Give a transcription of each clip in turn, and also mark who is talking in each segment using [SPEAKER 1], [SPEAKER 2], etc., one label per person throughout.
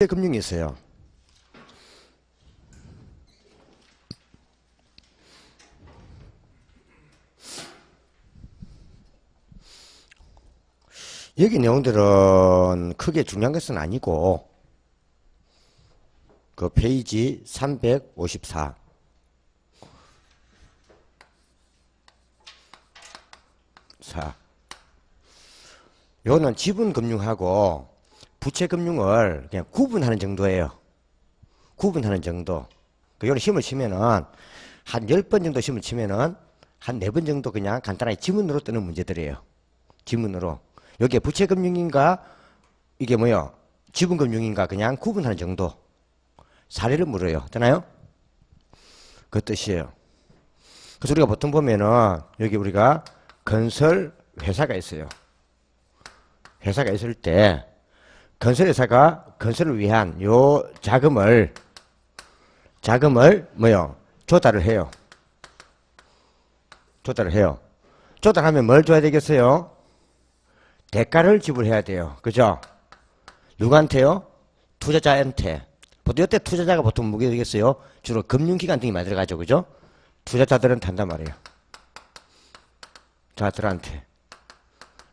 [SPEAKER 1] 금융이 있어요. 여기 내용들은 크게 중요한 것은 아니고 그 페이지 354 요거는 지분금융하고 부채금융을 그냥 구분하는 정도예요. 구분하는 정도. 요거는 시험을 치면은 한 10번 정도 시험을 치면은 한 4번 정도 그냥 간단하게 지문으로 뜨는 문제들이에요. 지문으로. 여기에 부채금융인가 이게 뭐요? 지분금융인가 그냥 구분하는 정도. 사례를 물어요. 되나요? 그 뜻이에요. 그래서 우리가 보통 보면은 여기 우리가 건설 회사가 있어요. 회사가 있을 때 건설회사가 건설을 위한 요 자금을 뭐요? 조달을 해요. 조달을 해요. 조달하면 뭘 줘야 되겠어요? 대가를 지불해야 돼요. 그죠? 누구한테요? 투자자한테. 보통 이때 투자자가 보통 뭐게 되겠어요? 주로 금융기관 등이 많이 들어가죠. 그죠? 투자자들은 단단 말이에요. 자들한테.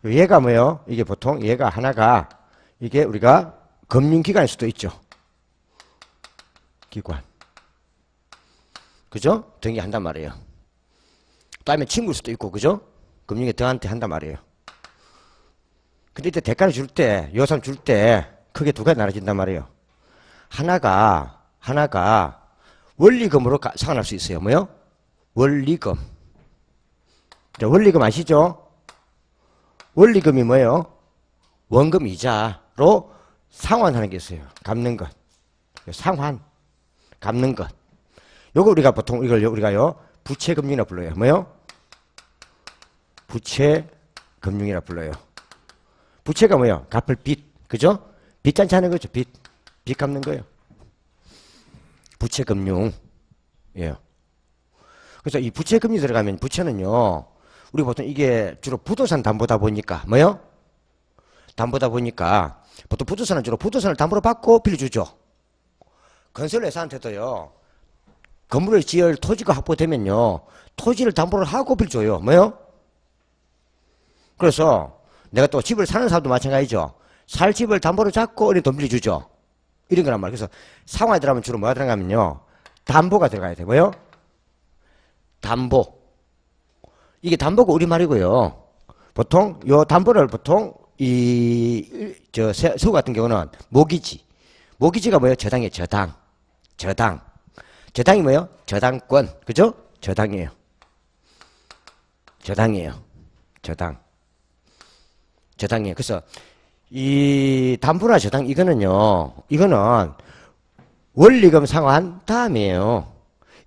[SPEAKER 1] 얘가 뭐예요? 이게 보통 얘가 하나가 이게 우리가 금융기관일 수도 있죠. 기관. 그죠? 등이 한단 말이에요. 다음에 친구일 수도 있고, 그죠? 금융기관한테 한단 말이에요. 근데 이때 대가를 줄 때, 요산 줄 때 크게 두 가지 나눠진단 말이에요. 하나가 원리금으로 상환할 수 있어요. 뭐요? 원리금. 원리금 아시죠? 원리금이 뭐예요? 원금 이자로 상환하는 게 있어요. 갚는 것. 상환. 갚는 것. 요거 우리가 보통 이걸 우리가요. 부채금융이라 불러요. 뭐요? 부채금융이라 불러요. 부채가 뭐예요? 갚을 빚. 그죠? 빚잔치 하는 거죠. 빚 갚는 거예요. 부채금융. 예. 그래서 이 부채금융이 들어가면 부채는요. 우리 보통 이게 주로 부동산 담보다 보니까 뭐요? 담보다 보니까 보통 부동산은 주로 부동산을 담보로 받고 빌려주죠. 건설회사한테도요. 건물을 지을 토지가 확보되면요. 토지를 담보로 하고 빌려줘요. 뭐요? 그래서 내가 또 집을 사는 사람도 마찬가지죠. 살 집을 담보로 잡고 이렇게 돈 빌려주죠. 이런 거란 말이에요. 그래서 상환에 들어가면 주로 뭐가 들어가면요. 담보가 들어가야 돼요. 뭐요? 담보. 이게 담보가 우리말이고요. 보통 요 담보를 보통 서구 같은 경우는 모기지. 모기지가 뭐예요? 저당이에요. 저당. 저당이 뭐예요? 저당권. 그죠? 저당이에요. 저당이에요. 그래서 이 담보나 저당 이거는 원리금 상환 다음이에요.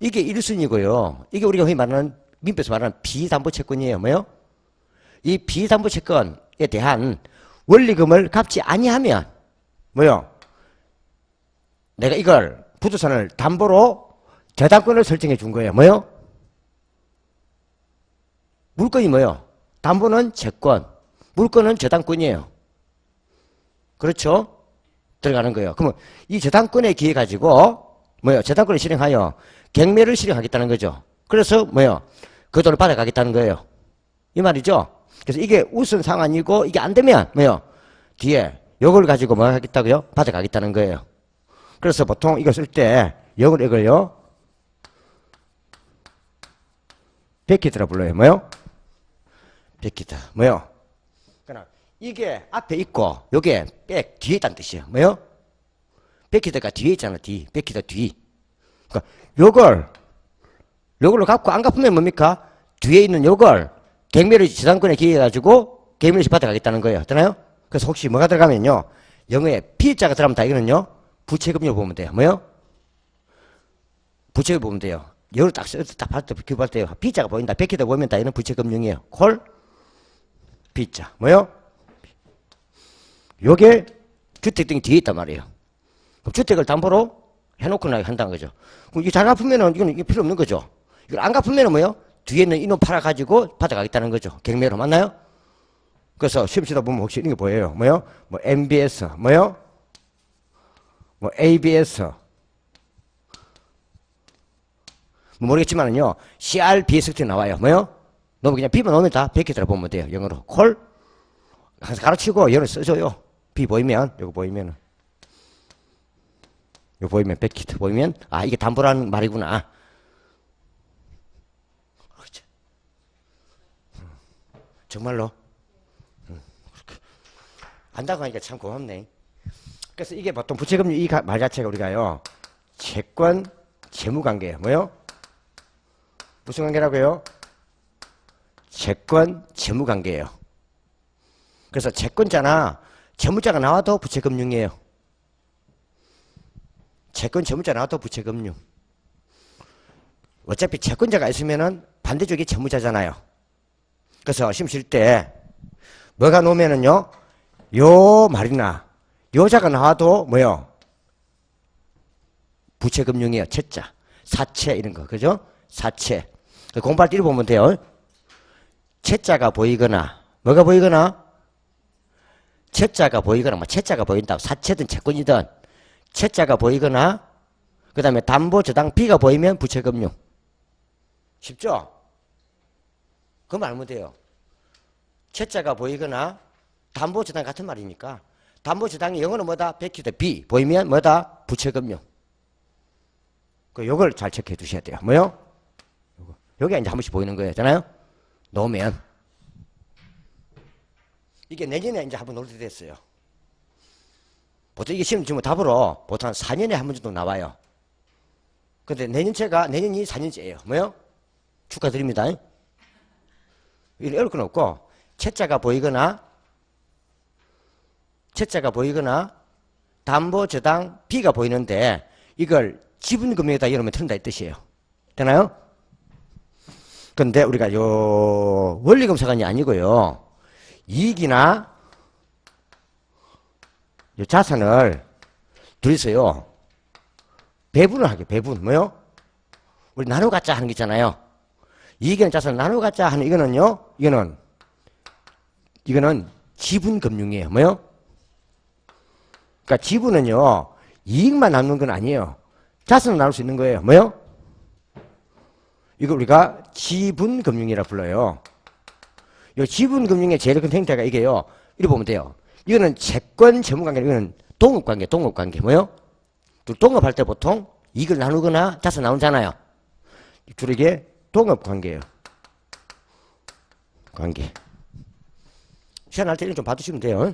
[SPEAKER 1] 이게 1순위고요. 이게 우리가 흔히 말하는 민법에서 말하는 비담보채권이에요. 뭐요? 이 비담보채권에 대한 원리금을 갚지 아니하면 뭐요? 내가 이걸 부동산을 담보로 저당권을 설정해 준 거예요. 뭐요? 물건이 뭐요? 담보는 채권, 물건은 저당권이에요. 그렇죠? 들어가는 거예요. 그러면 이 저당권에 기해 가지고 뭐요? 저당권을 실행하여 경매를 실행하겠다는 거죠. 그래서 뭐요? 그 돈을 받아가겠다는 거예요. 이 말이죠. 그래서 이게 우선 상환이고 이게 안 되면 뭐요? 뒤에 요걸 가지고 뭐 하겠다고요? 받아가겠다는 거예요. 그래서 보통 이거 쓸 때 이걸요? 베키드라 불러요. 뭐요? 베키드. 뭐요? 그러나 이게 앞에 있고 요게 백 뒤에 있다는 뜻이에요. 뭐요? 베키드가 뒤에 있잖아. 베키드 뒤. 그러니까 요걸로 갚고 안 갚으면 뭡니까? 뒤에 있는 요걸 경매를 저당권에 기해가지고 경매를 받아가겠다는 거예요. 되나요? 그래서 혹시 뭐가 들어가면요. 영어에 P자가 들어가면 다 이거는요. 부채금융 보면 돼요. 뭐요? 부채금 보면 돼요. 여기를 딱 받을 때, 기부할 때 P자가 보인다. 베키드 보면 다 이런 부채금융이에요. 콜? P자. 뭐요? 요게 주택 등이 뒤에 있단 말이에요. 그럼 주택을 담보로 해놓고 한다는 거죠. 그럼 이게 잘 갚으면은 이게 필요 없는 거죠. 이걸 안 갚으면은 뭐요? 뒤에 있는 이놈 팔아가지고 받아가겠다는 거죠. 경매로. 맞나요? 그래서 시험 치다 보면 혹시 이런 게 보여요. 뭐요? 뭐 MBS. 뭐요? 뭐 ABS 뭐 모르겠지만은요 CRBST 나와요. 뭐요? 너무 그냥 B만 오면 다 베끼더라 보면 돼요. 영어로 콜 항상 가르치고 영어로 써줘요. B 보이면 이거 보이면은 이거 보이면 베끼트 보이면 아 이게 담보라는 말이구나. 정말로 안다고 하니까 참 고맙네. 그래서 이게 보통 부채금융 이 말 자체가 우리가요 채권 재무관계예요. 뭐요? 무슨 관계라고요? 채권 재무관계예요. 그래서 채권자나 재무자가 나와도 부채금융이에요. 채권 재무자 나와도 부채금융. 어차피 채권자가 있으면은 반대쪽이 재무자잖아요. 그래서 시험 칠 때 뭐가 놓으면은요 요 말이나 요자가 나와도 뭐요? 부채금융이에요. 채자, 사채 이런 거 그죠? 사채. 공부할 때 보면 돼요. 채자가 보이거나 뭐가 보이거나 채자가 보이거나 뭐 채자가 보인다. 사채든 채권이든 채자가 보이거나 그 다음에 담보저당 B가 보이면 부채금융. 쉽죠? 그거 알면 돼요. 채자가 보이거나 담보저당 같은 말이니까 담보저당이 영어는 뭐다? 베키드 B 보이면 뭐다? 부채금융. 요걸 잘 체크해 두셔야 돼요. 뭐요? 여기가 이제 한 번씩 보이는 거잖아요. 놓으면 이게 내년에 이제 한번 놀 때 됐어요. 보통 이게 시험 지금 답으로 보통 한 4년에 한 번 정도 나와요. 근데 내년이 4년째예요. 뭐요? 축하드립니다. 이런 어려울 건 없고 채자가 보이거나 담보저당 B가 보이는데 이걸 지분금융에다 열어놓으면 틀린다 이 뜻이에요. 되나요? 근데 우리가 요 원리금사관이 아니고요. 이익이나 요 자산을 둘이서요. 배분을 하게 배분. 뭐요? 우리 나눠 갖자 하는 게 있잖아요. 이익이나 자산을 나눠 갖자 하는 이거는요. 이거는 지분금융이에요. 뭐요? 그러니까 지분은요. 이익만 남는 건 아니에요. 자산을 나눌 수 있는 거예요. 뭐요? 이거 우리가 지분금융이라 불러요. 이 지분금융의 제일 큰 형태가 이게요. 이렇게 보면 돼요. 이거는 채권 재무관계, 이거는 동업관계. 뭐요? 동업할 때 보통 이익을 나누거나 자산 나누잖아요. 주로 이게 동업관계예요. 관계. 시간 할 때 이런 좀 봐두시면 돼요.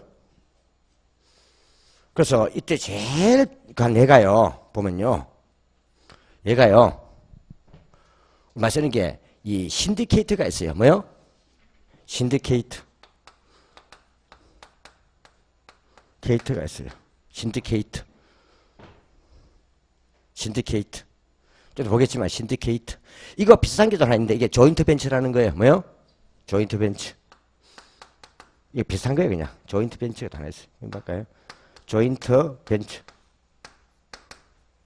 [SPEAKER 1] 그래서 이때 제일 얘가요. 보면요. 얘가요. 우리가 쓰는 게 이 신디케이트가 있어요. 뭐요? 신디케이트가 있어요. 신디케이트. 좀 보겠지만 신디케이트. 이거 비슷한 게 하나 있는데 이게 조인트 벤처라는 거예요. 뭐요? 조인트 벤처. 이게 비슷한 거예요, 그냥. 조인트 벤처가 하나 있어요. 이거 볼까요? 조인트 벤처.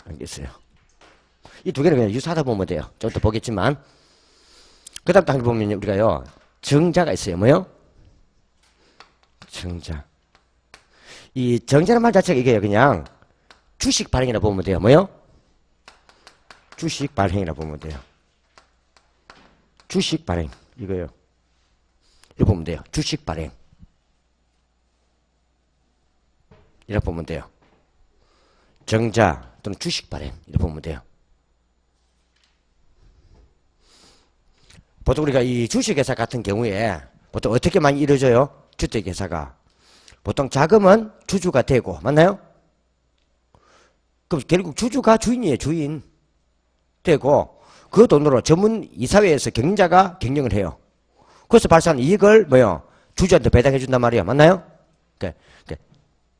[SPEAKER 1] 알겠어요. 이 두 개는 그냥 유사하다 보면 돼요. 좀 더 보겠지만. 그 다음 단계 보면 우리가요, 정자가 있어요. 뭐요? 정자. 이 정자란 말 자체가 이게 그냥 주식 발행이라 보면 돼요. 뭐요? 주식 발행이라 보면 돼요. 주식 발행. 이거요. 이거 보면 돼요. 주식 발행. 이렇게 보면 돼요. 정자 또는 주식 발행. 이렇게 보면 돼요. 보통 우리가 이 주식회사 같은 경우에 보통 어떻게 많이 이루어져요? 주택회사가. 보통 자금은 주주가 되고, 맞나요? 그럼 결국 주주가 주인이에요, 주인. 되고, 그 돈으로 전문 이사회에서 경영자가 경영을 해요. 그래서 발생한 이익을 뭐요? 주주한테 배당해 준단 말이에요. 맞나요? 그러니까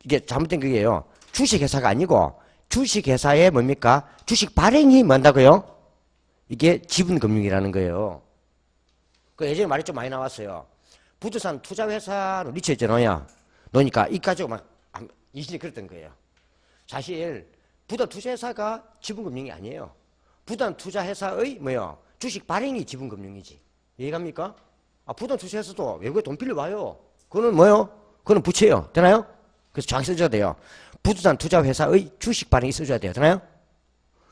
[SPEAKER 1] 이게 잘못된 그게요. 주식회사가 아니고, 주식회사의 뭡니까? 주식 발행이 뭔다고요? 이게 지분금융이라는 거예요. 그 예전에 말이 좀 많이 나왔어요. 부동산 투자회사로 리치했잖아요. 놓으니까 이 가지고 막 이신이 그랬던 거예요. 사실 부동산 투자회사가 지분금융이 아니에요. 부동산 투자회사의 뭐요? 주식 발행이 지분금융이지. 이해갑니까? 부동산 투자회사도 외국에 돈 빌려와요. 그거는 뭐요? 그거는 부채예요. 되나요? 그래서 정확히 써줘야 돼요. 부동산 투자 회사의 주식 발행이 써줘야 돼요. 되나요?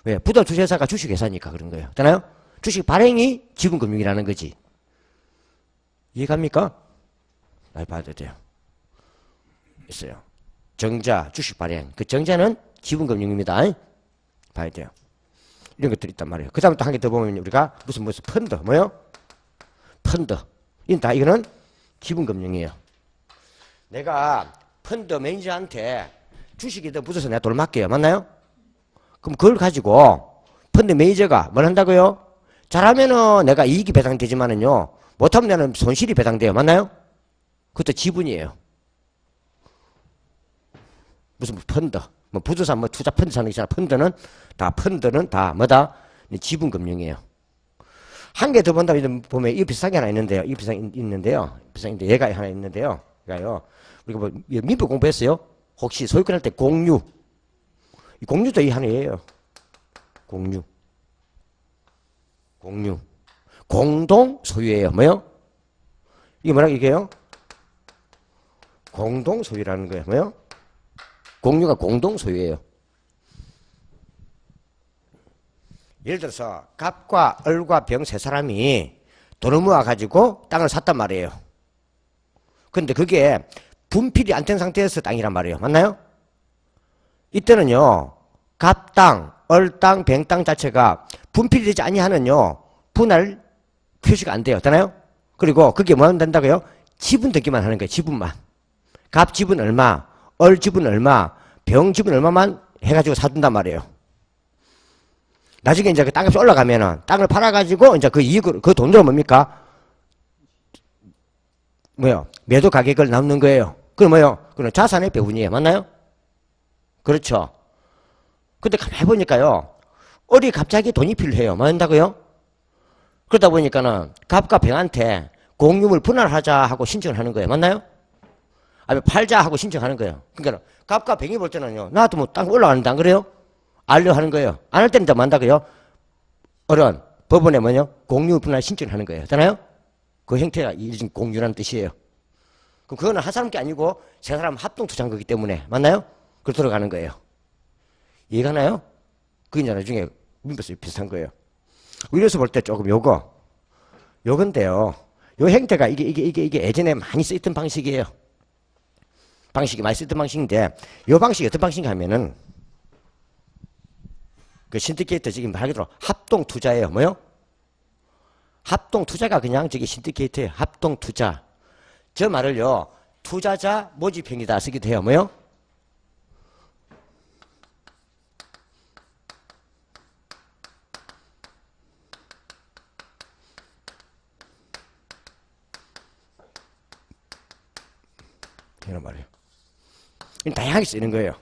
[SPEAKER 1] 왜? 부동산 투자 회사가 주식 회사니까 그런 거예요. 되나요? 주식 발행이 지분금융이라는 거지. 이해갑니까? 잘 봐야 돼요. 있어요. 정자, 주식 발행. 그 정자는 지분금융입니다. 봐야 돼요. 이런 것들이 있단 말이에요. 그 다음에 또 한 개 더 보면 우리가 무슨 펀드, 뭐요? 펀드. 이거는 지분금융이에요. 내가 펀드 매니저한테 주식이 더 묻어서 내가 돈을 맡겨요. 맞나요? 그럼 그걸 가지고 펀드 매니저가 뭘 한다고요? 잘하면은 내가 이익이 배당되지만은요, 못하면 나는 손실이 배당돼요. 맞나요? 그것도 지분이에요. 무슨 펀드, 뭐 부동산 뭐 투자 펀드 사는 게 있잖아. 펀드는 다 뭐다? 지분금융이에요. 한 개 더 본다면 보면 이 비슷한 게 하나 있는데요. 이 비슷한 게 있는데요. 비슷한 게 얘가 하나 있는데요. 그러니까요. 우리가 뭐 민법 공부했어요? 혹시 소유권 할 때 공유. 이 공유도 이 하나예요. 공유. 공동 소유예요. 뭐요? 이게 뭐라고 얘기해요? 공동 소유라는 거예요. 뭐요? 공유가 공동 소유예요. 예를 들어서 갑과 을과 병 세 사람이 돈을 모아가지고 땅을 샀단 말이에요. 근데 그게 분필이 안 된 상태에서 땅이란 말이에요. 맞나요? 이때는요, 갑땅, 을땅, 병땅 자체가 분필이 되지 아니하면요, 분할 표시가 안 돼요. 되나요? 그리고 그게 뭐 된다고요? 지분 되기만 하는 거예요. 지분만. 갑 지분 얼마, 을 지분 얼마, 병 지분 얼마만 해가지고 사둔단 말이에요. 나중에 이제 그 땅값이 올라가면은 땅을 팔아가지고 이제 그 이익을, 그 돈으로 뭡니까? 뭐요? 매도 가격을 남는 거예요. 그럼 뭐요? 그럼 자산의 배분이에요. 맞나요? 그렇죠. 근데 가만히 해보니까요, 을이 갑자기 돈이 필요해요. 뭐 한다고요? 그러다 보니까는 갑과 병한테 공유물 분할하자 하고 신청을 하는 거예요. 맞나요? 아니, 팔자 하고 신청하는 거예요. 그러니까 갑과 병이 볼 때는요, 나도 뭐 땅 올라가는데 안 그래요? 알려 하는 거예요. 안 할 때는 뭐 한다고요? 어른, 법원에 뭐냐? 공유 분할 신청을 하는 거예요. 되나요? 그 형태가 이 공유라는 뜻이에요. 그럼 그거는 한 사람 게 아니고 세 사람 합동 투자한 거기 때문에. 맞나요? 그걸 들어가는 거예요. 이해가나요? 그게 이제 나중에 민법에서 비슷한 거예요. 위로서 볼 때 조금 요건데요. 요 형태가 이게 예전에 많이 쓰였던 방식이에요. 방식이 많이 쓰였던 방식인데, 요 방식이 어떤 방식인가 하면은, 그 신디케이터 지금 말 그대로 합동 투자예요. 뭐요? 합동 투자가 그냥 저기 신디케이터예요. 합동 투자. 저 말을요, 투자자 모집형이다 쓰기도 해요. 뭐요? 이런 말이에요. 다양하게 쓰이는 거예요.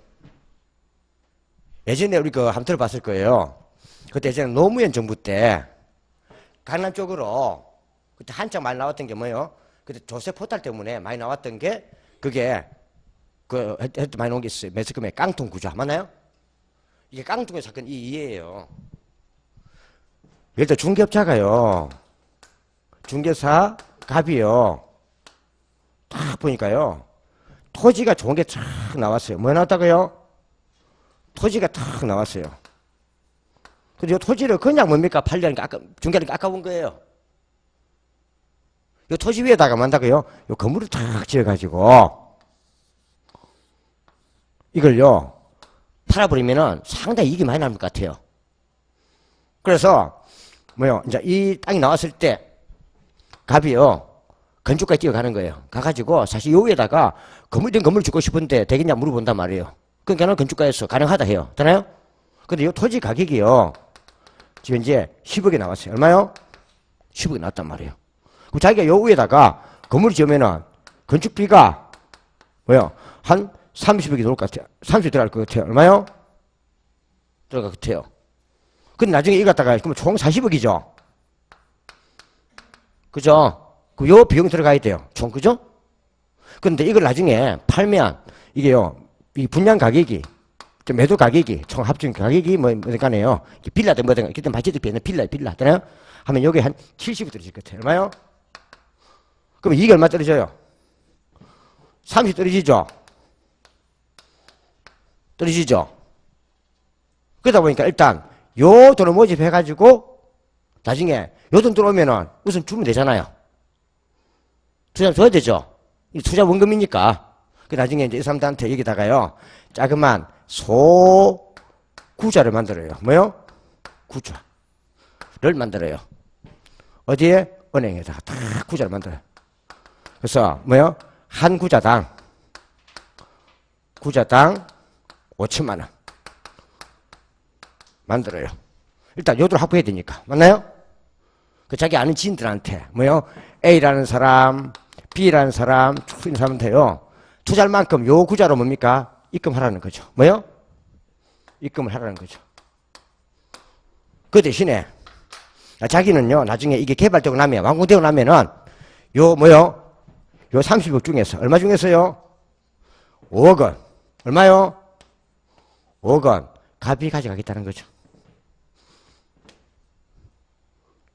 [SPEAKER 1] 예전에 우리 그 한번 들어봤을 거예요. 그때 예전에 노무현 정부 때 강남 쪽으로 그때 한창 많이 나왔던 게 뭐예요? 그때 조세 포탈 때문에 많이 나왔던 게 그게 그 해도 많이 나온 게 있어요. 매스컴에 깡통 구조 맞나요? 이게 깡통의 사건 이해예요. 예를 들어 중개업자가요, 중개사 갑이요, 딱 보니까요, 토지가 좋은 게 쫙 나왔어요. 뭐 나왔다고요? 토지가 탁 나왔어요. 근데 이 토지를 그냥 뭡니까? 팔려는 게 중개하는 게 아까운 거예요. 이 토지 위에다가 만다고요? 이 건물을 탁 지어가지고 이걸요 팔아버리면은 상당히 이익이 많이 날 것 같아요. 그래서 뭐요? 이제 이 땅이 나왔을 때 갑이요 건축가에 뛰어가는 거예요. 가가지고 사실 요 위에다가 건물 짓고 싶은데 되겠냐 물어본단 말이에요. 그러니까 건축가에서 가능하다 해요. 되나요? 근데 이 토지 가격이요, 지금 이제 10억이 나왔어요. 얼마요? 10억이 나왔단 말이에요. 그럼 자기가 요 위에다가 건물을 지으면은 건축비가 뭐요? 한 30억이 들어올 것 같아요. 30억 들어갈 것 같아요. 얼마요? 들어갈 것 같아요. 근데 나중에 이거 갖다가 그러면 총 40억이죠. 그죠? 그럼 요 비용 들어가야 돼요. 총, 그죠? 근데 이걸 나중에 팔면 이게요, 이 분양 가격이, 매도 가격이, 총 합친 가격이 뭐니까네요. 빌라든 뭐든, 그때 마치도 비는 빌라, 되나요? 하면 여기 한 70이 떨어질 것 같아요. 얼마요? 그럼 이게 얼마 떨어져요? 30 떨어지죠? 떨어지죠. 그러다 보니까 일단 요 돈을 모집해가지고 나중에 요 돈 들어오면은 우선 주면 되잖아요. 투자 줘야 되죠. 이 투자 원금이니까. 그 나중에 이제 이 사람들한테 여기다가요 자그만 소구자를 만들어요. 뭐요? 구자를 만들어요. 어디에? 은행에다가 다 구자를 만들어요. 그래서 뭐요? 한 구자당 5천만 원 만들어요. 일단 요들 확보해야 되니까. 맞나요? 그 자기 아는 지인들한테 뭐요? A라는 사람, B라는 사람 쭉 있는 사람한테요. 투자할 만큼 요 구자로 뭡니까? 입금하라는 거죠. 뭐요? 입금을 하라는 거죠. 그 대신에 자기는요 나중에 이게 개발되고 나면 완공되고 나면은 요 뭐요? 요 30억 중에서 얼마 중에서요? 5억 원. 얼마요? 5억 원. 갑이 가져가겠다는 거죠.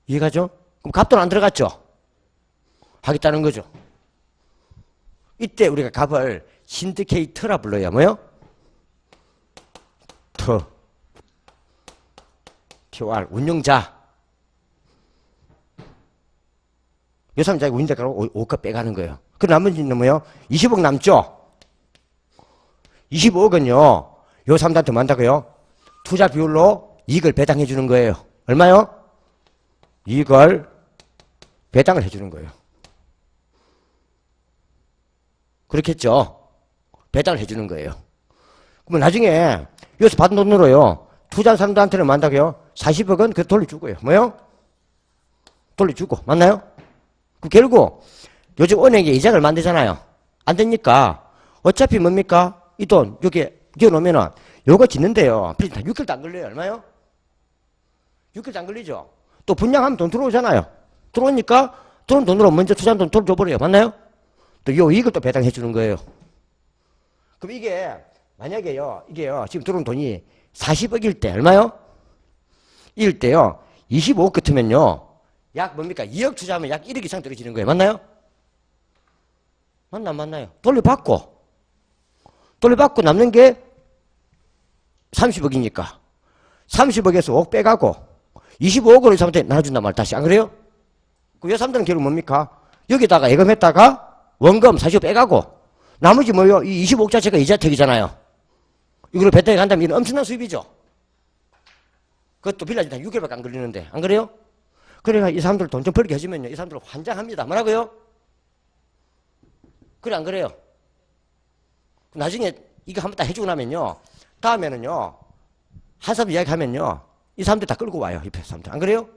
[SPEAKER 1] 이해가죠? 그럼 갑돈 안 들어갔죠? 하겠다는 거죠. 이때 우리가 갑을 신디케이터라 불러요. 뭐요? TOR 운용자. 요 사람 자기 운용자가로 5억 빼가는 거예요. 그 나머지는 뭐요? 20억 남죠? 25억은요 요 사람들한테 뭐 한다고요? 투자 비율로 이익을 배당해 주는 거예요. 얼마요? 이익을 배당을 해 주는 거예요. 그렇겠죠? 배당을 해 주는 거예요. 그러면 나중에 여기서 받은 돈으로요 투자한 사람들한테는 뭐 한다고요? 40억은 그 돌려주고요. 뭐요? 돌려주고. 맞나요? 그 결국 요즘 은행에 이자를 만들잖아요. 안 되니까 어차피 뭡니까? 이 돈 여기에 넣어놓으면은 요거 짓는데요. 다 6개월도 안 걸려요. 얼마요? 6개월도 안 걸리죠. 또 분양하면 돈 들어오잖아요. 들어오니까 들어온 돈으로 먼저 투자한 돈 돌려줘버려요. 맞나요? 또 요 이익을 또 배당해 주는 거예요. 그럼 이게 만약에요 이게요 지금 들어온 돈이 40억일 때 얼마요? 일 때요 25억 같으면요 약 뭡니까? 2억 투자하면 약 1억 이상 떨어지는 거예요. 맞나요? 맞나요? 돌려받고 남는 게 30억이니까 30억에서 5억 빼가고 25억으로 이 사람한테 나눠준단 말 다시. 안 그래요? 그 여사람들은 결국 뭡니까? 여기다가 예금했다가 원금 40억 빼가고 나머지 뭐요? 이 25억 자체가 이자택이잖아요. 이걸 배당에 간다면 이건 엄청난 수입이죠. 그것도 빌라지 다 6개월밖에 안 걸리는데. 안 그래요? 그러니까 이 사람들 돈 좀 벌게 해주면요 이 사람들 환장합니다. 뭐라고요? 그래 안 그래요? 나중에 이거 한번 딱 해주고 나면요 다음에는요 한 사람 이야기하면요 이 사람들 다 끌고 와요. 이 사람들. 안 그래요?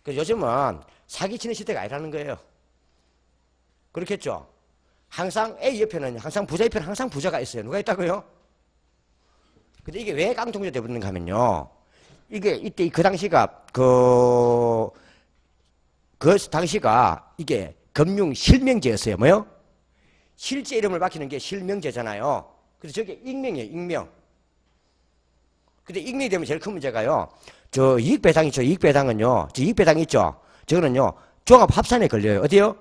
[SPEAKER 1] 그래서 요즘은 사기치는 시대가 아니라는 거예요. 그렇겠죠? 항상 A 옆에는 항상 부자 옆에는 항상 부자가 있어요. 누가 있다고요? 근데 이게 왜 깡통부자 되버리는가 하면요 이게 이때 그 당시가 그 당시가 이게 금융 실명제였어요. 뭐요? 실제 이름을 밝히는 게 실명제잖아요. 그래서 저게 익명이에요. 익명. 근데 익명이 되면 제일 큰 문제가요. 저 이익배당 있죠. 이익배당은요. 저 이익배당 있죠. 저거는요. 종합합산에 걸려요. 어디요?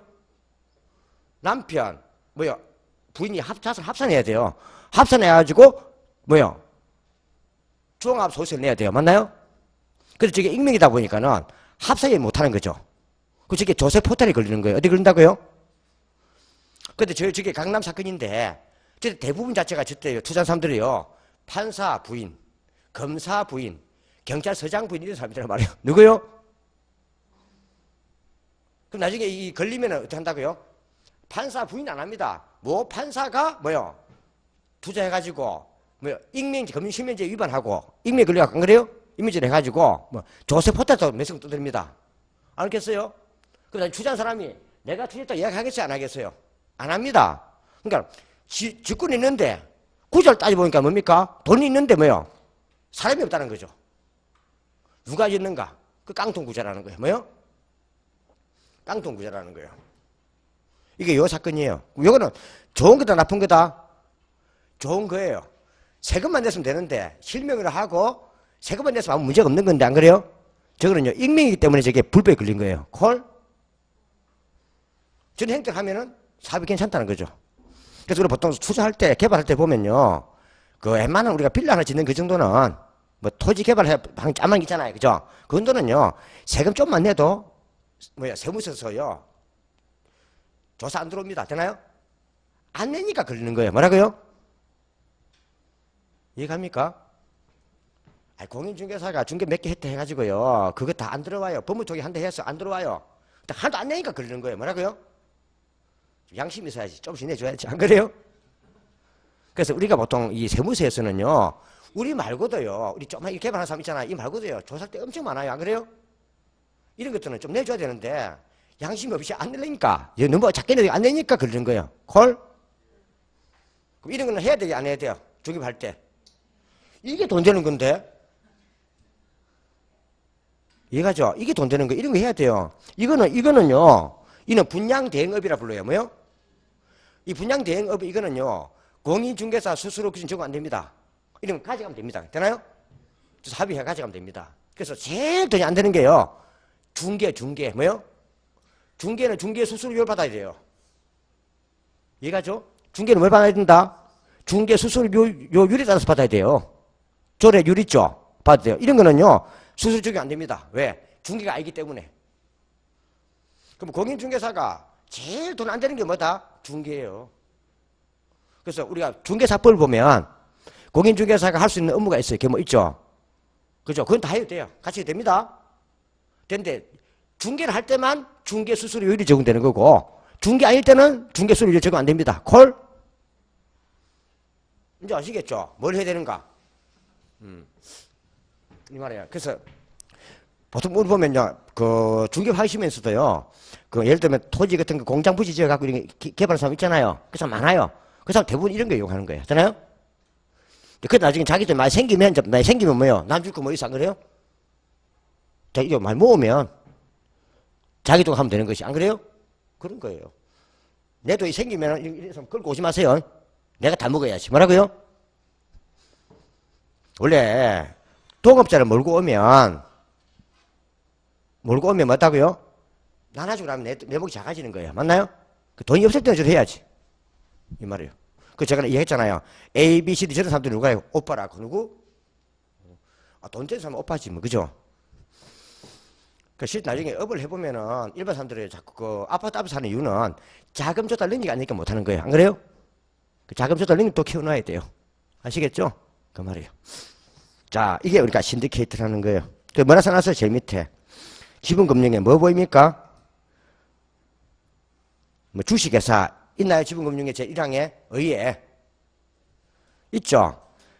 [SPEAKER 1] 남편 뭐요? 부인이 자산 합산해야 돼요. 합산해가지고 뭐요? 종합소득세를 내야 돼요. 맞나요? 그래서 저게 익명이다 보니까는 합산이 못하는 거죠. 그 저게 조세 포탈에 걸리는 거예요. 어디 걸린다고요? 근데 저게 강남 사건인데 저 대부분 자체가 저때 투자한 사람들이요. 판사 부인, 검사 부인, 경찰서장 부인 이런 사람들이란 말이에요. 누구요? 그럼 나중에 이 걸리면 어떻게 한다고요? 판사 부인 안 합니다. 뭐 판사가 뭐요? 투자해가지고 뭐요? 익명제, 금융실명제 위반하고 익명에 걸려갖고 안 그래요? 이미지를 해가지고 뭐 조세 포탈도 몇명 떠듭니다. 안 그렇겠어요? 그럼 투자한 사람이 내가 투자했다 이야기하겠어요? 안 하겠어요? 안 합니다. 그러니까 직권이 있는데 구조를 따져보니까 뭡니까? 돈이 있는데 뭐요? 사람이 없다는 거죠. 누가 있는가? 그 깡통구자라는 거예요. 뭐요? 깡통구자라는 거예요. 이게 요 사건이에요. 요거는 좋은 거다 나쁜 거다? 좋은 거예요. 세금만 냈으면 되는데 실명을 하고 세금만 냈으면 아무 문제가 없는 건데 안 그래요? 저거는요 익명이기 때문에 저게 불법에 걸린 거예요. 콜? 저는 행정하면은 사업이 괜찮다는 거죠. 그래서 우리 보통 투자할 때, 개발할 때 보면요. 그 웬만한 우리가 빌라 하나 짓는 그 정도는 뭐 토지 개발해 방 짜만 있잖아요. 그죠? 그 정도는요. 세금 좀만 내도 세무서서요. 조사 안 들어옵니다. 되나요? 안 내니까 걸리는 거예요. 뭐라고요? 이해갑니까? 공인중개사가 중개 몇 개 했다 해가지고요. 그거 다 안 들어와요. 법무쪽에 한 대 해서 안 들어와요. 하나도 안 내니까 걸리는 거예요. 뭐라고요? 양심이 있어야지. 조금씩 내줘야지. 안 그래요? 그래서 우리가 보통 이 세무서에서는요. 우리 말고도요. 우리 조금만 개발하는 사람 있잖아요. 이 말고도요. 조사할 때 엄청 많아요. 안 그래요? 이런 것들은 좀 내줘야 되는데 양심이 없이 안 내니까 너무 작게 내니까 안 내니까 걸리는 거예요. 콜? 그럼 이런 거는 해야 돼요? 안 해야 돼요? 중개할 때. 이게 돈 되는 건데. 이해가죠? 이게 돈 되는 거 이런 거 해야 돼요. 이거는요. 이는 분양대행업이라 불러요. 뭐요? 이 분양대행업 이거는요. 공인중개사 스스로 기준 적용 안 됩니다. 이러면 가져가면 됩니다. 되나요? 그래서 합의해 가져가면 됩니다. 그래서 제일 돈이 안 되는 게요. 중개. 뭐요? 중개는 중개 수수료를 받아야 돼요. 이해가죠? 중개는 뭘 받아야 된다? 중개 수수료율에 따라서 받아야 돼요. 조례율 있죠? 받아야 돼요. 이런 거는요. 수수료 적용 안 됩니다. 왜? 중개가 아니기 때문에. 그럼 공인중개사가 제일 돈 안 되는 게 뭐다? 중개예요. 그래서 우리가 중개사법을 보면 공인중개사가 할 수 있는 업무가 있어요. 그게 뭐 있죠? 그죠? 그건 다 해도 돼요. 같이 해도 됩니다. 근데 중개를 할 때만 중개 수수료율이 적용되는 거고 중개 아닐 때는 중개 수수료율 적용 안 됩니다. 콜? 이제 아시겠죠? 뭘 해야 되는가? 이 말이에요. 그래서 보통 우리 보면요, 그 중개하시면서도요, 그 예를 들면 토지 같은 거 공장 부지 지어갖고 이런 개발하는 사람 있잖아요. 그 사람 많아요. 그 사람 대부분 이런 거 이용하는 거예요. 있잖아요? 그 나중에 자기들 많이 생기면 뭐예요? 남 줄 거 뭐 있어? 안 그래요? 자, 이거 많이 모으면 자기도 하면 되는 것이 안 그래요? 그런 거예요. 내 돈이 생기면 이래서 끌고 오지 마세요. 내가 다 먹어야지. 뭐라고요? 원래 동업자를 몰고 오면 뭐다고요? 나눠주고 나면 내 목이 작아지는 거예요. 맞나요? 그 돈이 없을 때는 저를 해야지. 이 말이에요. 그 제가 얘기했잖아요. A, B, C, D 저런 사람들이 누가요? 오빠라고. 누구? 돈 되는 사람은 오빠지 뭐. 그죠? 그 실제 나중에 업을 해보면은 일반 사람들이 자꾸 그 아파트 앞에 사는 이유는 자금 조달 능력이 안 되니까 못하는 거예요. 안 그래요? 그 자금 조달 능력 또 키워놔야 돼요. 아시겠죠? 그 말이에요. 자, 이게 우리가 신디케이트라는 거예요. 그 뭐라 써놨어요? 제일 밑에. 지분금융에 뭐 보입니까? 뭐 주식회사 있나요? 지분금융의 제1항에 의해 있죠.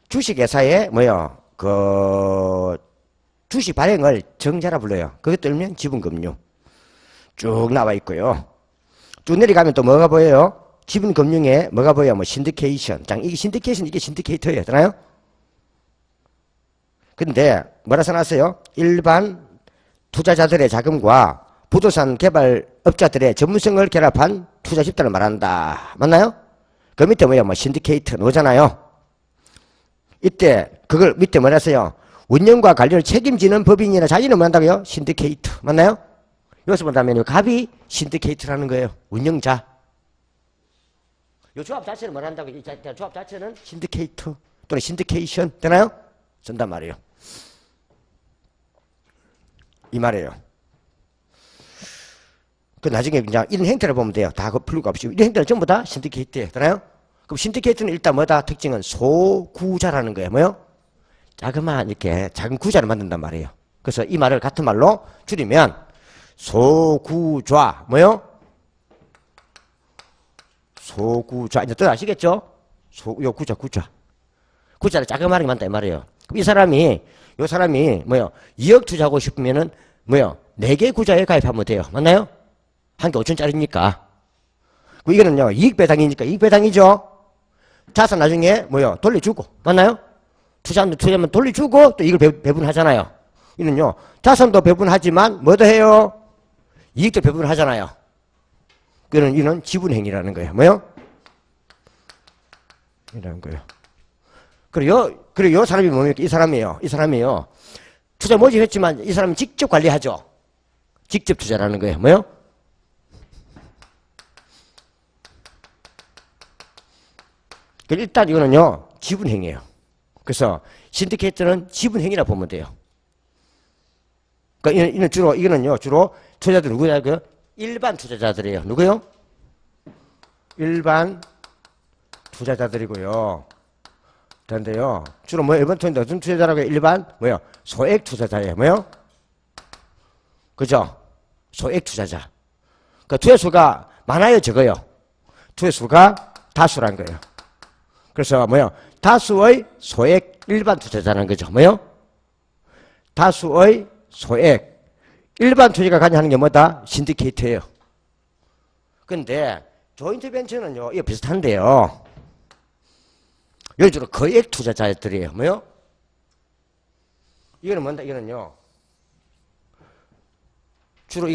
[SPEAKER 1] 주식회사에 뭐요? 그 주식 발행을 정자라 불러요. 그것 들면 지분금융 쭉 나와 있고요. 쭉 내려가면 또 뭐가 보여요? 지분금융에 뭐가 보여요? 뭐 신디케이션. 이게 신디케이션, 이게 신디케이터예요. 되나요? 근데 뭐라 써놨어요? 일반 투자자들의 자금과 부동산 개발업자들의 전문성을 결합한 투자 집단을 말한다. 맞나요? 그 밑에 뭐야? 뭐 신디케이터 나오잖아요. 이때 그걸 밑에 뭐라 써요? 운영과 관리를 책임지는 법인이나 자기는 뭐 한다고요? 신디케이터. 맞나요? 여기서 본다면 갑이 신디케이터라는 거예요. 운영자. 이 조합 자체는 뭐 한다고? 이 조합 자체는 신디케이터 또는 신디케이션. 되나요? 쓴단 말이에요. 이 말이에요. 그 나중에 그냥 이런 형태를 보면 돼요. 다 그 풀고 없이. 이런 형태는 전부 다 신디케이트예요. 되나요? 그럼 신디케이트는 일단 뭐다? 특징은 소구자라는 거예요. 뭐요? 자그마한 이렇게 작은 구자를 만든단 말이에요. 그래서 이 말을 같은 말로 줄이면 소구좌. 뭐요? 소구좌. 이제 또 아시겠죠? 요 구자. 구자를 자그마하게 만든다 이 말이에요. 그럼 이 사람이 뭐요? 2억 투자하고 싶으면은 뭐요? 4개 구자에 가입하면 돼요. 맞나요? 한 개 5천짜리니까. 이거는요, 이익배당이니까 이익배당이죠? 자산 나중에 뭐요? 돌려주고. 맞나요? 투자하면 돌려주고 또 이걸 배분하잖아요. 이는요, 자산도 배분하지만 뭐도 해요? 이익도 배분하잖아요. 이는 지분행위라는 거예요. 뭐요? 이라는 거예요. 그리고 요 사람이 뭡니까? 이 사람이에요. 투자 모집했지만 이 사람은 직접 관리하죠. 직접 투자라는 거예요. 뭐요? 일단 이거는요, 지분행위예요. 그래서 신디케이트는 지분행위라 보면 돼요. 그러니까 이거는요, 주로 투자자들 누구냐고요? 일반 투자자들이에요. 누구요? 일반 투자자들이고요. 그런데요, 주로 뭐 일반 투자자, 어떤 투자자라고 해요? 일반 뭐요? 소액 투자자예요. 뭐요? 그죠? 소액 투자자. 그러니까 투자수가 많아요, 적어요? 투자수가 다수란 거예요. 그래서 뭐요? 다수의 소액 일반 투자자라는 거죠. 뭐요? 다수의 소액 일반 투자가 관여하는 게 뭐다? 신디케이트예요. 근데 조인트 벤처는요, 이거 비슷한데요. 여기 주로 거액 투자자들이에요. 뭐요? 이거는 뭔다? 이거는요. 주로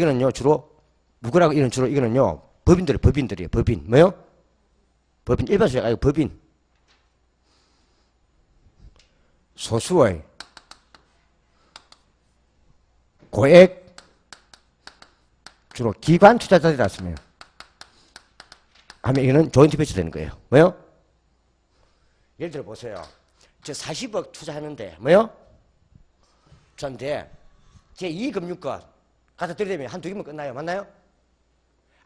[SPEAKER 1] 누구라고? 이거는요. 법인들이에요. 법인. 뭐요? 법인. 일반 투자가 아니고 법인. 소수의 고액 주로 기관 투자자들이라 쓰면 하면 이거는 조인트 벤처 되는 거예요. 뭐요? 예를 들어 보세요. 저 40억 투자하는데 뭐요? 저한테 제 2금융권 갖다 들이대면 한 두 개면 끝나요. 맞나요?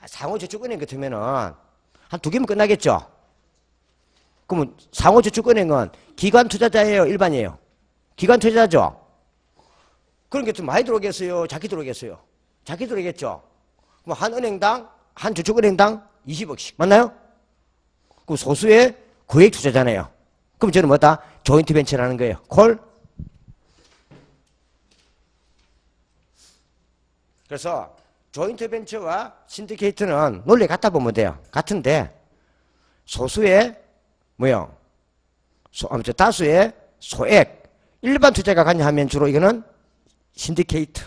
[SPEAKER 1] 상호저축은행 같으면은 한 두 개면 끝나겠죠? 그러면 상호저축은행은 기관 투자자예요? 일반이에요? 기관 투자자죠? 그런 게 좀 많이 들어오겠어요? 작게 들어오겠어요? 작게 들어오겠죠? 그럼 한 은행당, 한 저축은행당 20억씩. 맞나요? 그럼 소수의 거액 투자자네요. 그럼 저는 뭐다? 조인트 벤처라는 거예요. 콜? 그래서 조인트 벤처와 신디케이트는 논리 같다 보면 돼요. 같은데 소수의 뭐요? 아무튼 다수의 소액 일반 투자가 관여하면 주로 이거는 신디케이트.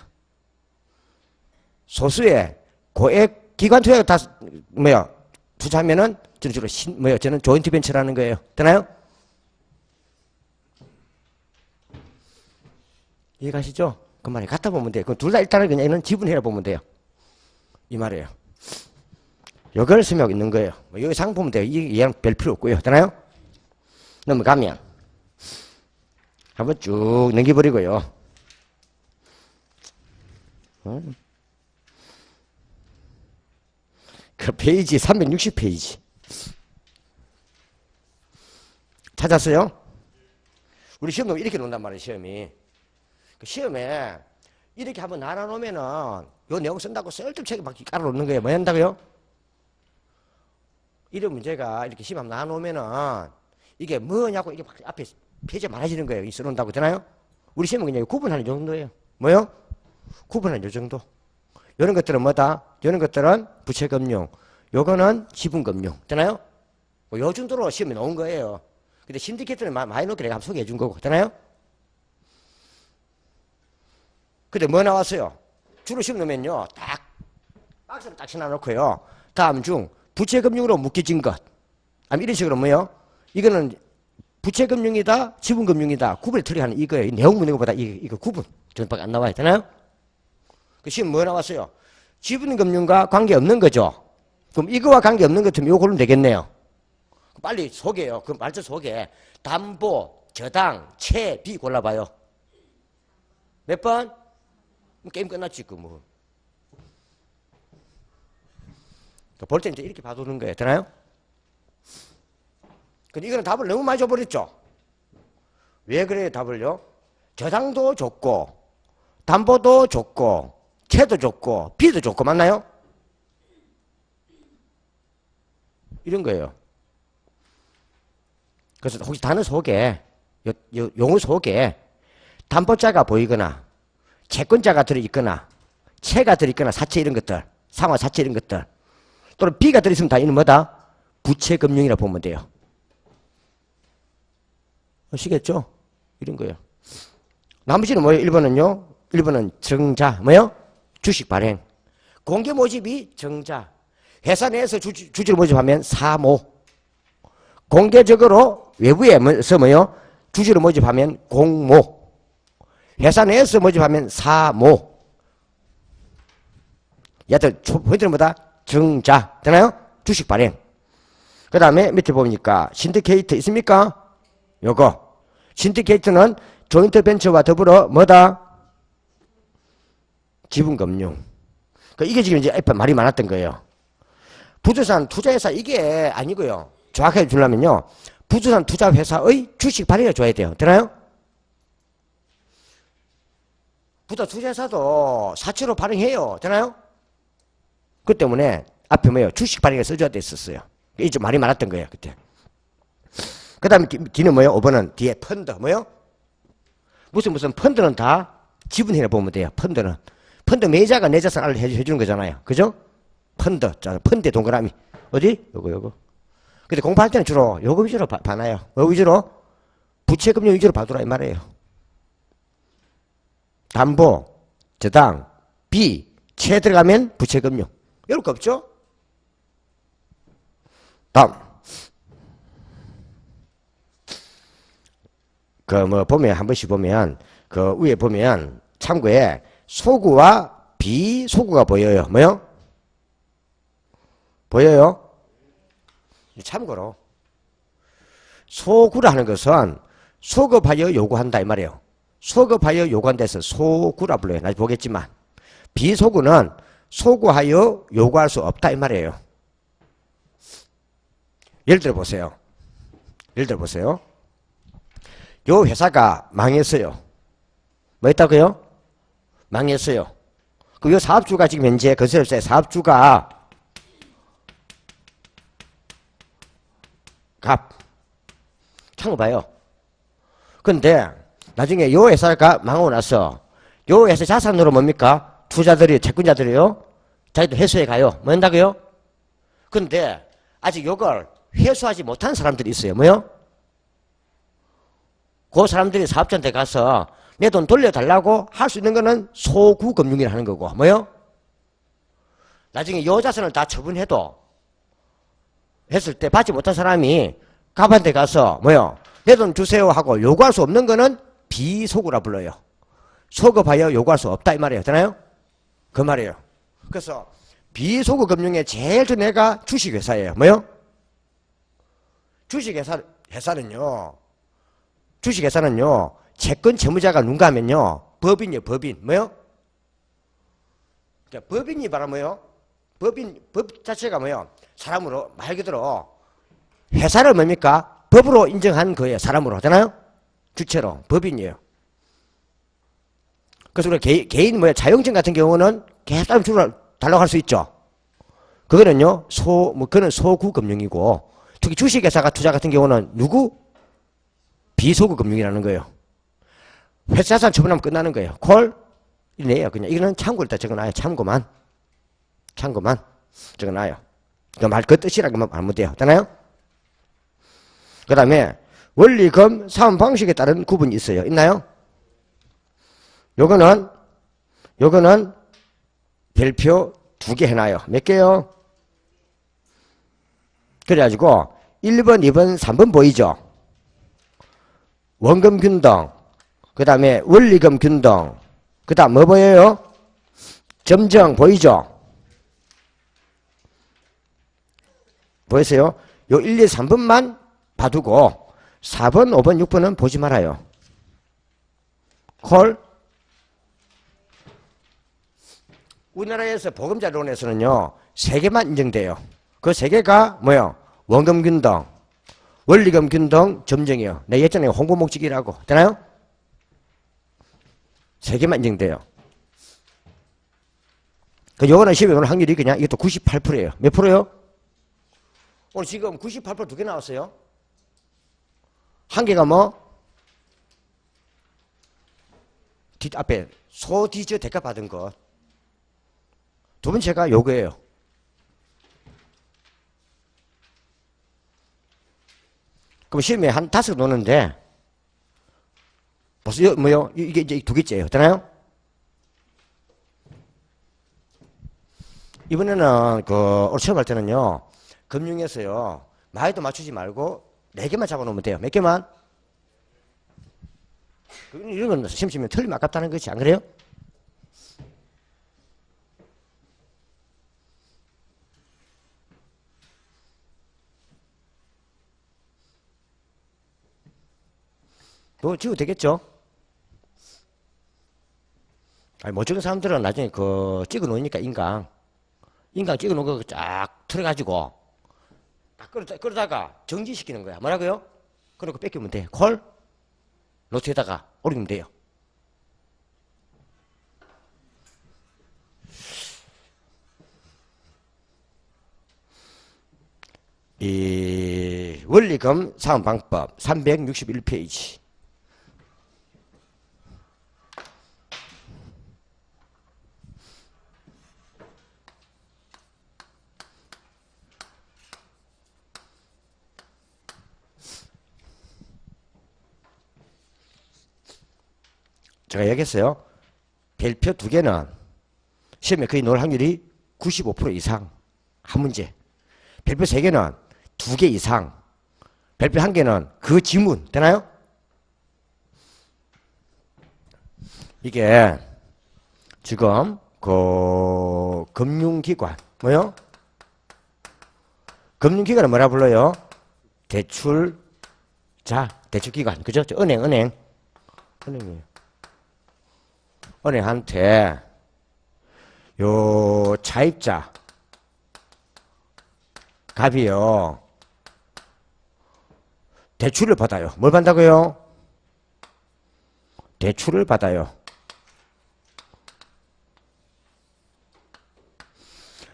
[SPEAKER 1] 소수의 고액 기관 투자가 다 뭐요? 투자하면은 저는 주로 저는 조인트 벤처라는 거예요. 되나요? 이해가시죠? 그 말이 같다 보면 돼요. 그럼 둘 다 일단은 그냥 이는 지분해라 보면 돼요. 이 말이에요. 요걸 설명하고 있는 거예요. 여기 상 보면 돼요. 얘는 별 필요 없고요. 되나요? 넘어가면 한번 쭉 넘겨버리고요. 그 페이지 360페이지 찾았어요? 우리 시험 이렇게 논단 말이에요. 시험이 그 시험에 이렇게 한번 나눠놓으면은 요 내용 쓴다고 썰뚝책에 막 깔아놓는 거예요. 뭐 한다고요? 이런 문제가 이렇게 시험 한번 나눠놓으면은 이게 뭐냐고 이게 앞에 페이지에 많아지는 거예요. 이 써놓는다고 되나요? 우리 시험은 그냥 구분하는 정도예요. 뭐요? 구분하는 요 정도. 이런 것들은 뭐다? 이런 것들은 부채금융, 요거는 지분금융. 되나요? 요 정도로 시험에 나온 거예요. 근데 신디케이트는 많이 넣게 내가 한번 소개해 준 거고. 되나요? 근데 뭐 나왔어요? 주로 시험 넣으면요. 딱 박스를 딱 쳐놔놓고요. 다음 중 부채금융으로 묶여진 것. 아니 이런 식으로 뭐요? 이거는 부채금융이다, 지분금융이다. 구분을 틀리게 하는 이거예요. 이 내용 묻는 것보다 이거 구분. 저밖에 안 나와요. 되나요? 그 시험 뭐 나왔어요? 지분금융과 관계없는 거죠. 그럼 이거와 관계없는 것 같으면 이거 고르면 되겠네요. 빨리 소개요. 그 말자 소개. 담보, 저당, 채, 비 골라봐요. 몇 번? 게임 끝났지, 그 뭐. 볼 때 이제 이렇게 봐두는 거예요. 되나요? 근데 이거는 답을 너무 많이 줘버렸죠? 왜 그래요, 답을요? 저당도 줬고, 담보도 줬고, 채도 줬고, 비도 줬고, 맞나요? 이런 거예요. 그래서 혹시 단어 속에, 용어 속에 담보자가 보이거나, 채권자가 들어있거나, 채가 들어있거나, 사채 이런 것들, 상환 사채 이런 것들, 또는 비가 들어있으면 다 이는 뭐다? 부채금융이라 보면 돼요. 아시겠죠? 이런 거예요. 나머지는 뭐예요? 1번은요? 1번은 정자, 뭐요? 주식 발행. 공개 모집이 정자. 회사 내에서 주주를 모집하면 사모. 공개적으로 외부에서 뭐요? 주주를 모집하면 공모. 회사 내에서 모집하면 사모. 여하튼 포인트는 뭐다? 정자. 되나요? 주식 발행. 그 다음에 밑에 보니까 신디케이트 있습니까? 요거. 신디케이트는 조인트 벤처와 더불어 뭐다? 지분금융. 이게 지금 이제 말이 많았던 거예요. 부동산 투자회사 이게 아니고요. 정확하게 주려면요. 부동산 투자회사의 주식 발행해 줘야 돼요. 되나요? 부동산 투자회사도 사채로 발행해요. 되나요? 그 때문에 앞에 뭐예요? 주식 발행에 써줘야 됐었어요. 이게 좀 말이 많았던 거예요. 그때. 그 다음에 뒤는 뭐예요? 5번은 뒤에 펀드. 뭐예요? 무슨 펀드는 다 지분이라 보면 돼요. 펀드는. 펀드 매자가 내 자산을 해주는 거잖아요. 그죠? 펀드. 자, 펀드의 동그라미. 어디? 요거. 근데 공부할 때는 주로 요거 위주로 봐놔요. 뭐 위주로? 부채금융 위주로 봐두라 이 말이에요. 담보, 저당, 비, 채 들어가면 부채금융. 이럴 거 없죠? 다음. 보면, 한 번씩 보면, 위에 보면, 참고에 소구와 비소구가 보여요. 뭐요? 보여요? 참고로. 소구라 하는 것은 소급하여 요구한다 이 말이에요. 소급하여 요구한다 해서 소구라 불러요. 나중에 보겠지만. 비소구는 소구하여 요구할 수 없다 이 말이에요. 예를 들어 보세요. 요 회사가 망했어요. 뭐 했다고요? 망했어요. 요 사업주가 지금 현재 건설업자의 사업주가 참고 봐요. 근데 나중에 요 회사가 망하고 나서 요 회사 자산으로 뭡니까? 투자들이, 채권자들이요. 자기도 회수해 가요. 뭐 한다고요? 근데 아직 요걸 회수하지 못한 사람들이 있어요. 뭐요? 그 사람들이 사업자한테 가서 내 돈 돌려달라고 할 수 있는 거는 소구금융이라 하는 거고. 뭐요? 나중에 요 자산을 다 처분해도 했을 때 받지 못한 사람이 갑한테 가서 뭐요? 내 돈 주세요 하고 요구할 수 없는 거는 비소구라 불러요. 소급하여 요구할 수 없다 이 말이에요. 되나요? 그 말이에요. 그래서 비소구 금융의 제일 전 애가 주식회사예요. 뭐요? 주식회사는요. 채권 채무자가 누군가 하면요. 법인이요. 법인. 뭐요? 그러니까 법인이 바로 뭐요? 법 자체가 뭐요? 사람으로 말 그대로 회사를 뭡니까? 법으로 인정한 거예요. 사람으로. 되나요? 주체로. 법인이에요. 그래서 우리 개인 뭐야? 자영증 같은 경우는 계속 주로 달라고 할 수 있죠. 그거는요. 그는 소구금융이고 특히 주식회사가 투자 같은 경우는 누구? 비소구금융이라는 거예요. 회사자산 처분하면 끝나는 거예요. 콜? 이네요. 그냥 이거는 참고를 다 적어놔요. 참고만 적어놔요. 그 뜻이라고만 알면 돼요. 되나요? 그 다음에 원리금 사업 방식에 따른 구분이 있어요. 있나요? 요거는 별표 2개 해놔요. 몇 개요? 그래가지고 1번, 2번, 3번 보이죠? 원금 균등, 그 다음에 원리금 균등, 그 다음 뭐 보여요? 점정 보이죠? 보이세요? 요 1, 2, 3번만 봐두고 4번, 5번, 6번은 보지 말아요. 콜? 우리나라에서 보금자리론에서는요 3개만 인정돼요. 그 3개가 뭐요? 원금 균등, 원리금 균등, 점정이요. 내가 예전에 홍보 목적이라고. 되나요? 3개만 인정돼요. 요거는 시험에 오늘 확률이 그냥 이것도 98%예요. 몇 프로요? 오늘 지금 98% 2개 나왔어요. 한 개가 뭐? 앞에 소디저 대가 받은 것. 두 번째가 요거예요. 그럼 시험에 한 5개 노는데 벌써 뭐요? 이게 이제 2개째예요. 되나요? 이번에는 오늘 처음 할 때는요. 금융에서요. 많이도 맞추지 말고 4개만 잡아놓으면 돼요. 몇 개만? 이런 건 시험 치면 틀리면 아깝다는 거지. 안 그래요? 뭐 지워도 되겠죠? 아니, 못 찍은 사람들은 나중에 그 찍어 놓으니까 인강 찍어 놓은 거 쫙 틀어가지고 딱 끌어다가 정지시키는 거야. 뭐라고요? 그러고 뺏기면 돼. 콜? 노트에다가 올리면 돼요. 이 원리금 사용방법 361페이지. 제가 얘기했어요. 별표 2개는 시험에 거의 나올 확률이 95% 이상. 한 문제. 별표 3개는 2개 이상. 별표 1개는 그 지문. 되나요? 이게 지금 그 금융기관 뭐요? 금융기관은 뭐라 불러요? 대출자, 대출기관. 그죠? 은행이에요. 은행한테 요 차입자 갑이요 대출을 받아요. 뭘 받는다고요? 대출을 받아요.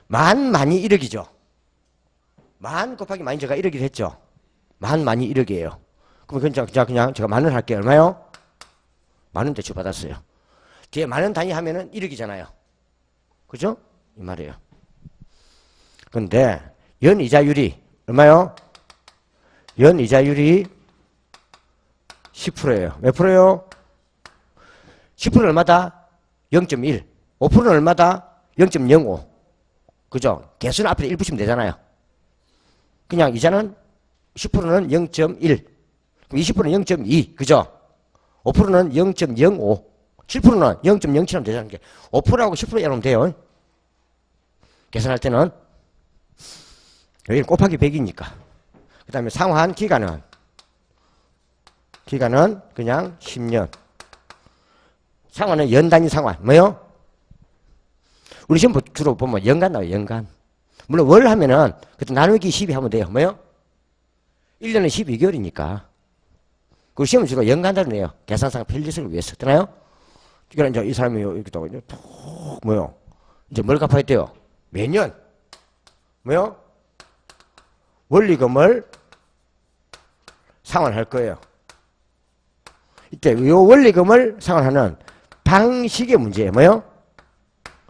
[SPEAKER 1] 만이 1억이죠. 만 곱하기 만이 제가 1억이 했죠. 만이 1억이에요. 그럼 그냥 제가 만원 할게요. 얼마요? 만원 대출 받았어요. 뒤에 만원 단위 하면은 1억이잖아요. 그죠? 이 말이에요. 근데 연이자율이 얼마요? 연이자율이 10%예요. 몇 프로요? 10%는 얼마다? 0.1. 5%는 얼마다? 0.05. 그죠? 개수는 앞에 1 붙이면 되잖아요. 그냥 이자는 10%는 0.1. 20%는 0.2. 그죠? 5%는 0.05. 7%는 0.07하면 되잖아요. 5%하고 10% 해놓으면 돼요. 계산할 때는. 여기 곱하기 100이니까. 그 다음에 상환 기간은 그냥 10년. 상환은 연단위 상환. 뭐요? 우리 시험 주로 보면 연간 나와요. 연간. 물론 월 하면은 그때 나누기 12 하면 돼요. 뭐요? 1년은 12개월이니까. 그 시험 주로 연간으로 내요. 계산상 편리성을 위해서. 되나요? 그러니까 이제 이 사람이 여기다가 이제 푹 뭐요? 이제 뭘 갚아야 돼요? 매년 뭐요? 원리금을 상환할 거예요. 이때 이 원리금을 상환하는 방식의 문제예요. 뭐요?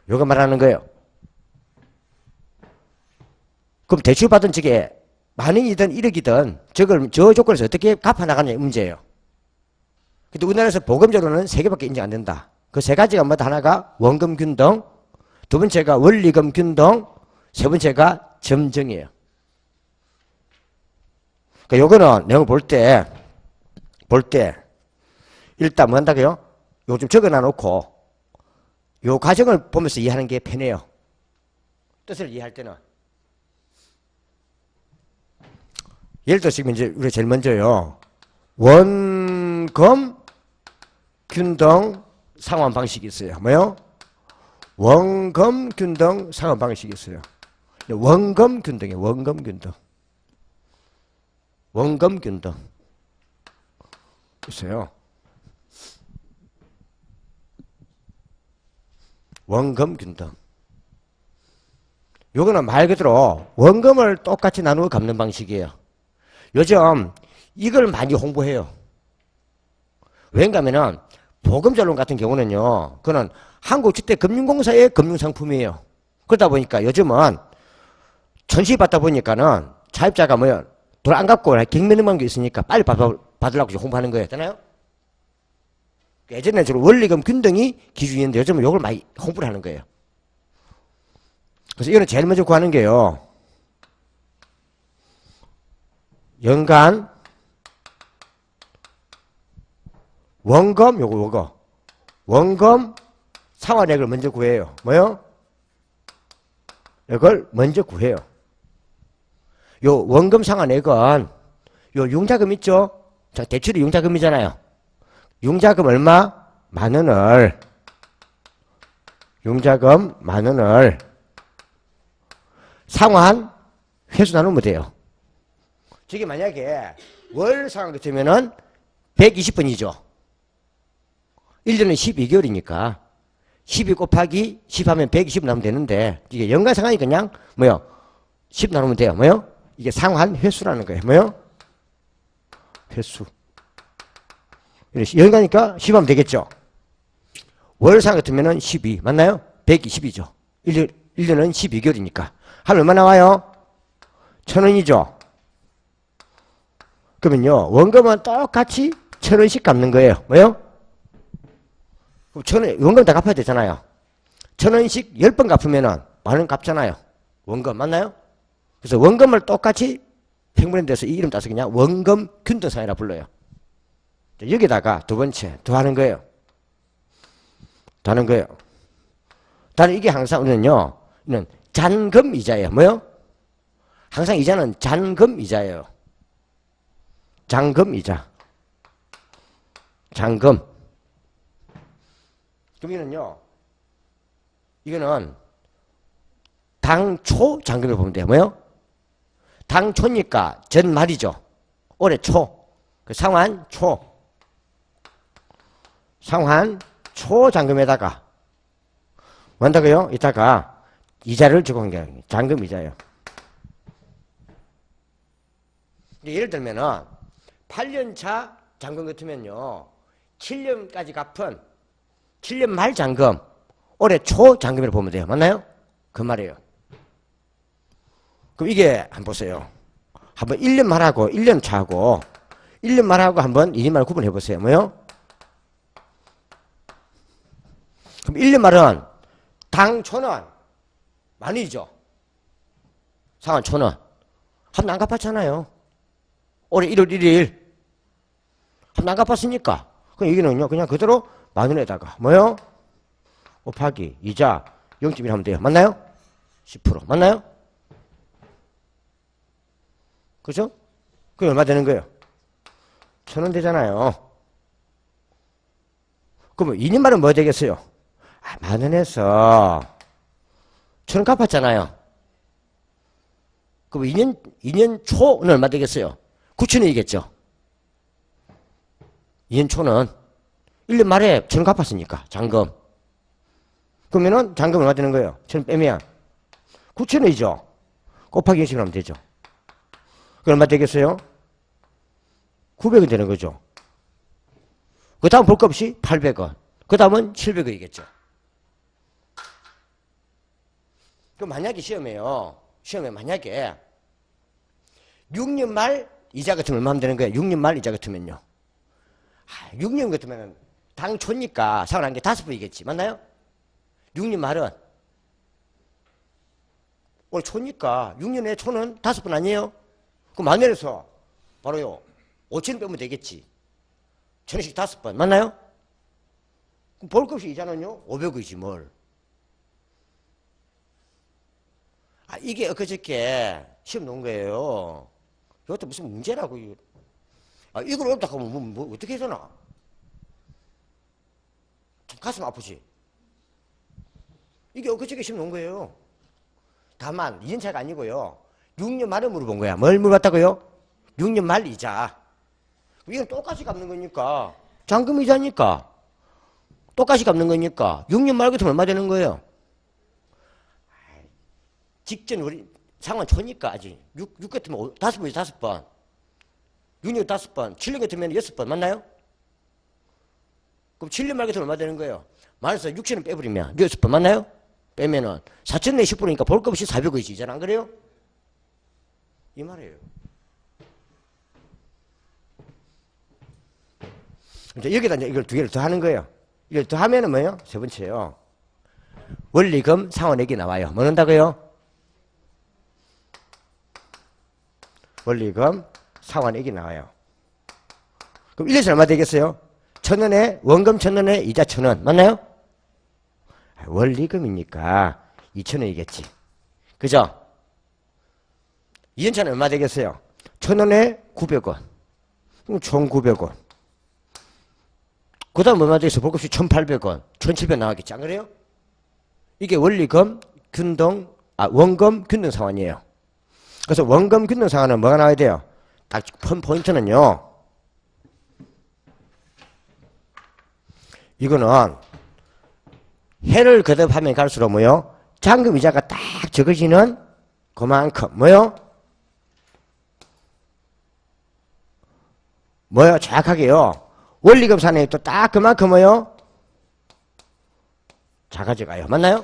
[SPEAKER 1] 요거 말하는 거예요. 그럼 대출받은 측에 만원이든 1억이든 저 조건에서 어떻게 갚아나가느냐 문제예요. 근데 우리나라에서 보금자료는 3개밖에 인정 안 된다. 그 3가지가 뭐다? 하나가 원금균등, 2번째가 원리금균등, 3번째가 점정이에요. 그러니까 요거는 내가 볼 때 일단 뭐 한다고요? 요거 좀 적어놔 놓고 요 과정을 보면서 이해하는 게 편해요. 뜻을 이해할 때는. 예를 들어 지금 이제 우리가 제일 먼저요. 원금 균등 상환 방식이 있어요. 뭐요? 원금 균등 상환 방식이 있어요. 원금 균등이에요. 원금 균등. 원금 균등 있어요. 원금 균등. 요거는 말 그대로 원금을 똑같이 나누어 갚는 방식이에요. 요즘 이걸 많이 홍보해요. 왜냐하면은 보금자론 같은 경우는요. 그거는 한국주택금융공사의 금융상품이에요. 그러다 보니까 요즘은 전시받다 보니까는 차입자가 뭐야 돈 안 갚고 경매능한 게 있으니까 빨리 받으려고 홍보하는 거예요. 되나요? 예전에는 주로 원리금 균등이 기준이었는데 요즘은 이걸 많이 홍보를 하는 거예요. 그래서 이거는 제일 먼저 구하는 게요. 연간 원금 요거 원금 상환액을 먼저 구해요. 뭐요? 이걸 먼저 구해요. 요 원금 상환액은 요 융자금 있죠? 자, 대출이 융자금이잖아요. 융자금 얼마? 10,000원을. 융자금 10,000원을 상환 회수 나누면 돼요. 저게 만약에 월 상환 같으면은 120번이죠. 1년은 12개월이니까 12 곱하기 10 하면 120 나오면 되는데 이게 연간 상환이 그냥 뭐요? 10 나누면 돼요. 뭐요? 이게 상환 회수라는 거예요. 뭐요? 회수. 연간이니까 10 하면 되겠죠. 월 상환 같으면은 12 맞나요? 120이죠. 1년은 12개월이니까. 하면 얼마 나와요? 1,000원이죠. 그러면요, 원금은 똑같이 1,000원씩 갚는 거예요. 뭐요? 1,000원, 원금 다 갚아야 되잖아요. 1,000원씩 10번 갚으면은 10,000원 갚잖아요. 원금, 맞나요? 그래서 원금을 똑같이 횡분에 대해서 이 이름 따서 그냥 원금 균등상이라 불러요. 여기다가 두 번째, 더하는 거예요. 더하는 거예요. 다른 이게 항상 우리는요, 이는 잔금 이자예요. 뭐요? 항상 이자는 잔금 이자예요. 잔금 이자. 잔금. 그럼 이거는요, 이거는 당초 잔금을 보면 돼요. 뭐요? 당초니까 전말이죠. 올해 초. 그 상환 초. 상환 초 잔금에다가 뭐 한다고요? 이따가 이자를 주고 한 게 잔금 이자예요. 예를 들면은 8년차 잔금 같으면요 7년까지 갚은 7년 말 잔금 올해 초 잔금이라고 보면 돼요. 맞나요? 그 말이에요. 그럼 이게 한번 보세요. 한번 1년 말하고 1년 차하고 1년 말하고 한번 2년 말 구분해 보세요. 뭐요? 그럼 1년 말은 당초는 만원이죠. 상환 초는 한 안 갚았잖아요. 올해 1월 1일 한 안 갚았으니까 그럼 여기는요 그냥 그대로 10,000원에다가 뭐요? 곱하기 이자 0.1 하면 돼요. 맞나요? 10% 맞나요? 그죠? 그게 얼마 되는 거예요? 1,000원 되잖아요. 그러면 2년 말은 뭐 되겠어요? 10,000원에서 1,000원 갚았잖아요. 그럼 2년 초는 얼마 되겠어요? 9,000원이겠죠. 2년 초는 1년 말에 1,000원 갚았으니까 잔금. 그러면은 잔금 얼마 되는 거예요? 1,000원 빼면 9,000원이죠. 곱하기 20을 하면 되죠. 그 얼마 되겠어요? 900원 되는 거죠. 그 다음 볼 것 없이 800원. 그 다음은 700원이겠죠. 그럼 만약에 시험에 만약에 6년 말 이자 같으면 얼마 하면 되는 거예요? 6년 말 이자 같으면요. 6년 같으면 당초니까 상환한 게 5번이겠지. 맞나요? 6년 말은 올 초니까 6년에 초는 5번 아니에요? 그럼 만원에서 바로요 5,000원 빼면 되겠지. 1,000원씩 5번 맞나요? 그럼 볼 것 없이 이자는요 500원이지 뭘. 이게 엊그저께 시험 놓은 거예요. 이것도 무슨 문제라고. 이걸 어렵다 하면 뭐 어떻게 해야 되나? 참 가슴 아프지? 이게 엊그저께 시험 놓은 거예요. 다만 2년 차가 아니고요. 6년 말에 물어본 거야. 뭘 물어봤다고요? 6년 말 이자. 이건 똑같이 갚는 거니까. 잔금 이자니까. 똑같이 갚는 거니까. 6년 말 같으면 얼마 되는 거예요? 직전 우리 상환 초니까 아직 6 같으면 5번이지 5번. 6년 5번. 7년 같으면 6번. 맞나요? 그럼 7년 말 같으면 얼마 되는 거예요? 말해서 6,000원 빼버리면 6번. 맞나요? 빼면은 4,000원에 10%니까 볼 것 없이 400원이지. 이제는 안 그래요? 이 말이에요. 이제 여기다 이제 이걸 두 개를 더 하는 거예요. 이걸 더 하면은 뭐예요? 세 번째요. 원리금 상환액이 나와요. 뭐 넣는다고요? 원리금 상환액이 나와요. 그럼 1년에 얼마 되겠어요? 1,000원에 원금 1,000원에 이자 1,000원. 맞나요? 원리금이니까 2,000원이겠지. 그죠? 2년차는 얼마 되겠어요? 1,000원에 900원. 그럼 총 900원. 그 다음 얼마 되겠어? 볼값이 1,800원, 1,700원 나가겠지. 안 그래요? 이게 원리금, 균등, 원금, 균등 상환이에요. 그래서 원금, 균등 상환은 뭐가 나와야 돼요? 딱 포인트는요. 이거는 해를 거듭하면 갈수록 뭐요? 잔금 이자가 딱 적어지는 그만큼 뭐요? 뭐요? 정확하게요. 원리금 상환액이 또 딱 그만큼 뭐요? 작아져가요. 맞나요?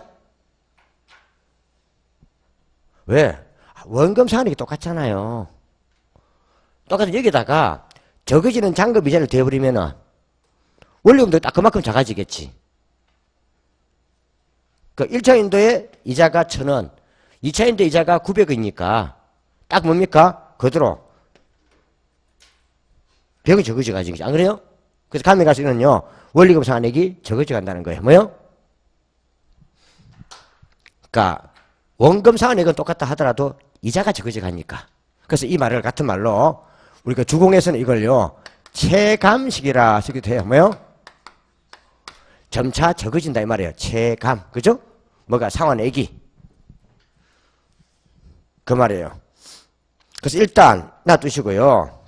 [SPEAKER 1] 왜? 원금 상환액이 똑같잖아요. 똑같은 여기다가 적어지는 잔금 이자를 대버리면은 원리금도 딱 그만큼 작아지겠지. 그 1차 인도의 이자가 1,000원, 2차 인도 이자가 900원이니까 딱 뭡니까? 그대로 100원 적어져 가지고 안 그래요? 그래서 가면 갈수록요 원리금 상환액이 적어져 간다는 거예요. 뭐요? 그러니까 원금 상환액은 똑같다 하더라도 이자가 적어져 가니까. 그래서 이 말을 같은 말로 우리가 주공에서는 이걸요 체감식이라 쓰기도 해요. 뭐요? 점차 적어진다 이 말이에요. 체감. 그죠? 뭐가 상환액이. 그 말이에요. 그래서 일단 놔두시고요.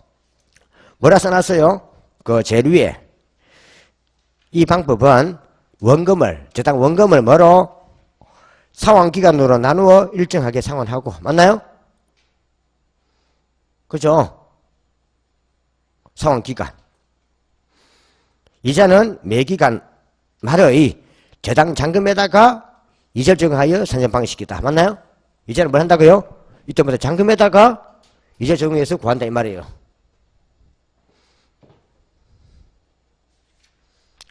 [SPEAKER 1] 뭐라 써놨어요? 그 제일 위에. 이 방법은 원금을, 저당 원금을 뭐로? 상환기간으로 나누어 일정하게 상환하고. 맞나요? 그죠? 상환기간. 이자는 매기간 말의 저당 잔금에다가 이자를 적용하여 산정 방식이다. 맞나요? 이자는 뭘 한다고요? 이때부터 잔금에다가 이자 적용해서 구한다 이 말이에요.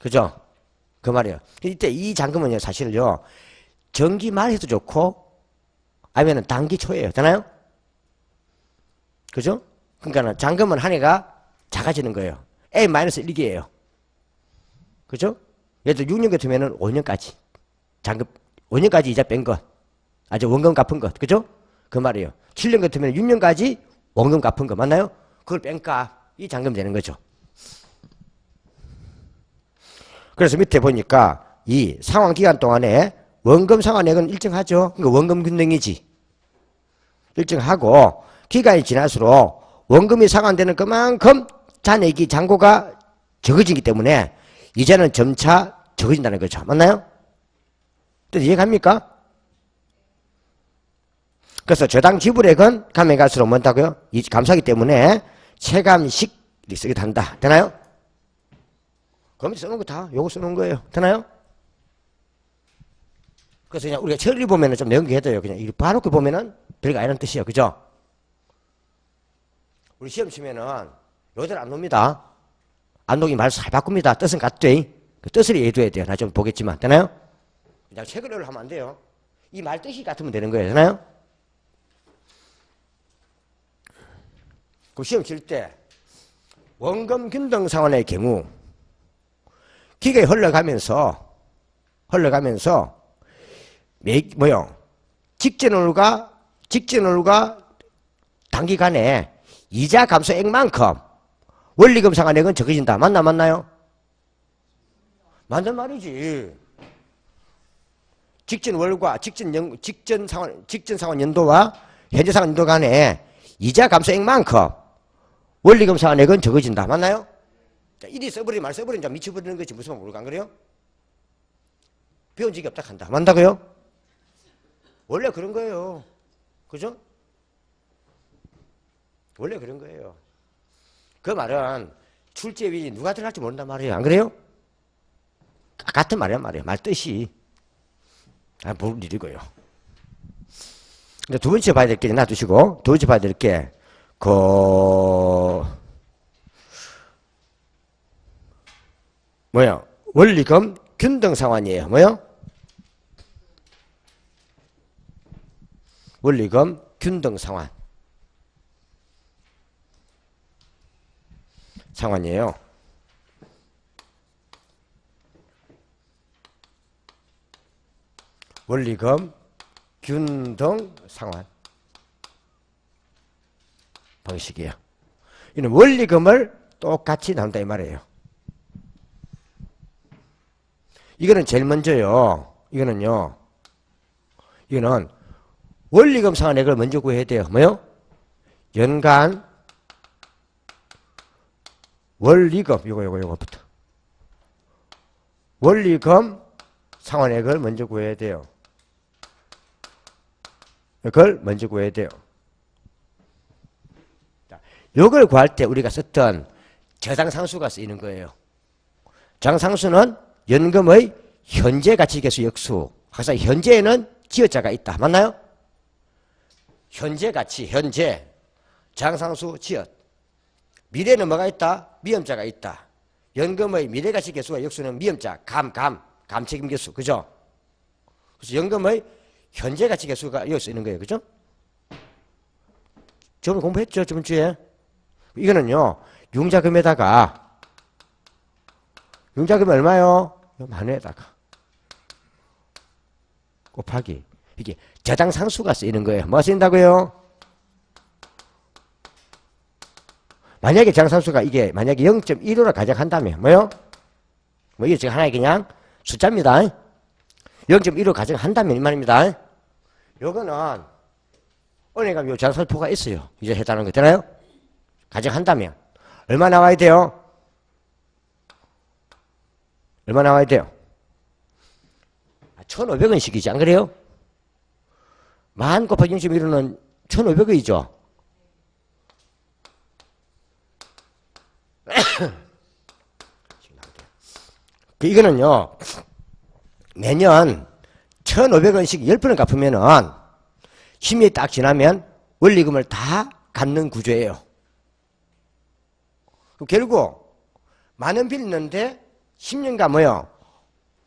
[SPEAKER 1] 그죠? 그 말이에요. 이때 이 잔금은요 사실은요 정기 말해도 좋고 아니면 단기 초예요. 되나요? 그죠? 그러니까 잔금은 한 해가 작아지는 거예요. A-1기예요. 그죠? 예를 들어 6년 같으면은 5년까지 잔금 5년까지 이자 뺀 것, 아주 원금 갚은 것, 그죠? 그 말이에요. 7년 같으면 6년까지 원금 갚은 거 맞나요? 그걸 뺀까 이 잔금 되는 거죠. 그래서 밑에 보니까 이 상환 기간 동안에 원금 상환액은 일정하죠. 그러니까 원금 균등이지. 일정하고 기간이 지날수록 원금이 상환되는 그만큼 잔액이 잔고가 적어지기 때문에 이자는 점차 적어진다는 거죠. 맞나요? 이해갑니까? 그래서 저당 지불액은 가면 갈수록 뭔다고요? 이 감사하기 때문에 체감식 쓰기도 한다. 되나요? 그럼 써놓은 거 다 요거 써놓은 거예요. 되나요? 그래서 그냥 우리가 처리 보면은 좀 연기해둬요. 그냥 바로 그 보면은 별거 아니라는 뜻이에요. 그죠? 우리 시험 치면은 요대로 안 놉니다. 안 녹이 말 잘 바꿉니다. 뜻은 같되 그 뜻을 이해해둬야 돼요. 나 좀 보겠지만. 되나요? 그냥 체결을 하면 안 돼요. 이 말 뜻이 같으면 되는 거예요. 되나요? 그 시험 칠 때 원금 균등 상환의 경우 기간이 흘러가면서 뭐요? 직전월과 단기간에 이자 감소액만큼 원리금 상환액은 적어진다. 맞나요? 맞는 말이지. 직전월과 직전 상환 연도와 현재 상환 연도 간에 이자 감소액만큼 원리금 상환액은 적어진다. 맞나요? 자, 이리 써버리면 말 써버리면 좀 미쳐버리는 거지. 무슨 말 모르고 안 그래요? 배운 적이 없다 한다. 맞다고요? 원래 그런 거예요. 그죠? 원래 그런 거예요. 그 말은 출제비 누가 들어갈지 모른단 말이에요. 안 그래요? 같은 말이란 말이에요. 말 뜻이. 모를 일이고요. 근데 두 번째 봐야 될 게 놔두시고, 두 번째 봐야 될 게, 뭐요? 원리금 균등 상환이에요. 뭐요? 원리금 균등 상환이에요. 원리금 균등 상환 방식이에요. 이는 원리금을 똑같이 나눈다 이 말이에요. 이거는 제일 먼저요. 이거는 원리금 상환액을 먼저 구해야 돼요. 뭐요? 연간 원리금, 요거부터. 원리금 상환액을 먼저 구해야 돼요. 이걸 먼저 구해야 돼요. 요걸 구할 때 우리가 썼던 저당상수가 쓰이는 거예요. 저당상수는 연금의 현재 가치계수 역수. 항상 현재에는 지어자가 있다. 맞나요? 현재 가치, 현재. 저당상수 지읒. 미래는 뭐가 있다? 미음자가 있다. 연금의 미래가치계수와 역수는 미음자, 감책임계수. 그죠? 그래서 연금의 현재가치계수가 여기 쓰이는 거예요. 그죠? 저번에 공부했죠? 저번 주에. 이거는요, 융자금에다가, 융자금이 얼마요? 만회에다가. 곱하기. 이게 저당상수가 쓰이는 거예요. 뭐가 쓰인다고요? 만약에 저당상수가 이게 만약에 0.15를 가정한다면, 뭐요? 뭐 이게 지금 하나의 그냥 숫자입니다. 0.15 가정한다면 이 말입니다. 요거는 은행가 요 저당상수표가 있어요. 이제 했다는 거 되나요? 가정한다면 얼마 나와야 돼요? 얼마 나와야 돼요? 1,500원씩이지 안 그래요? 만 곱하기 0.15는 1,500원이죠. 이거는요, 매년 1,500원씩 10번을 갚으면은, 10년이 딱 지나면 원리금을 다 갚는 구조예요. 결국, 만원 빌렸는데, 10년간 뭐요?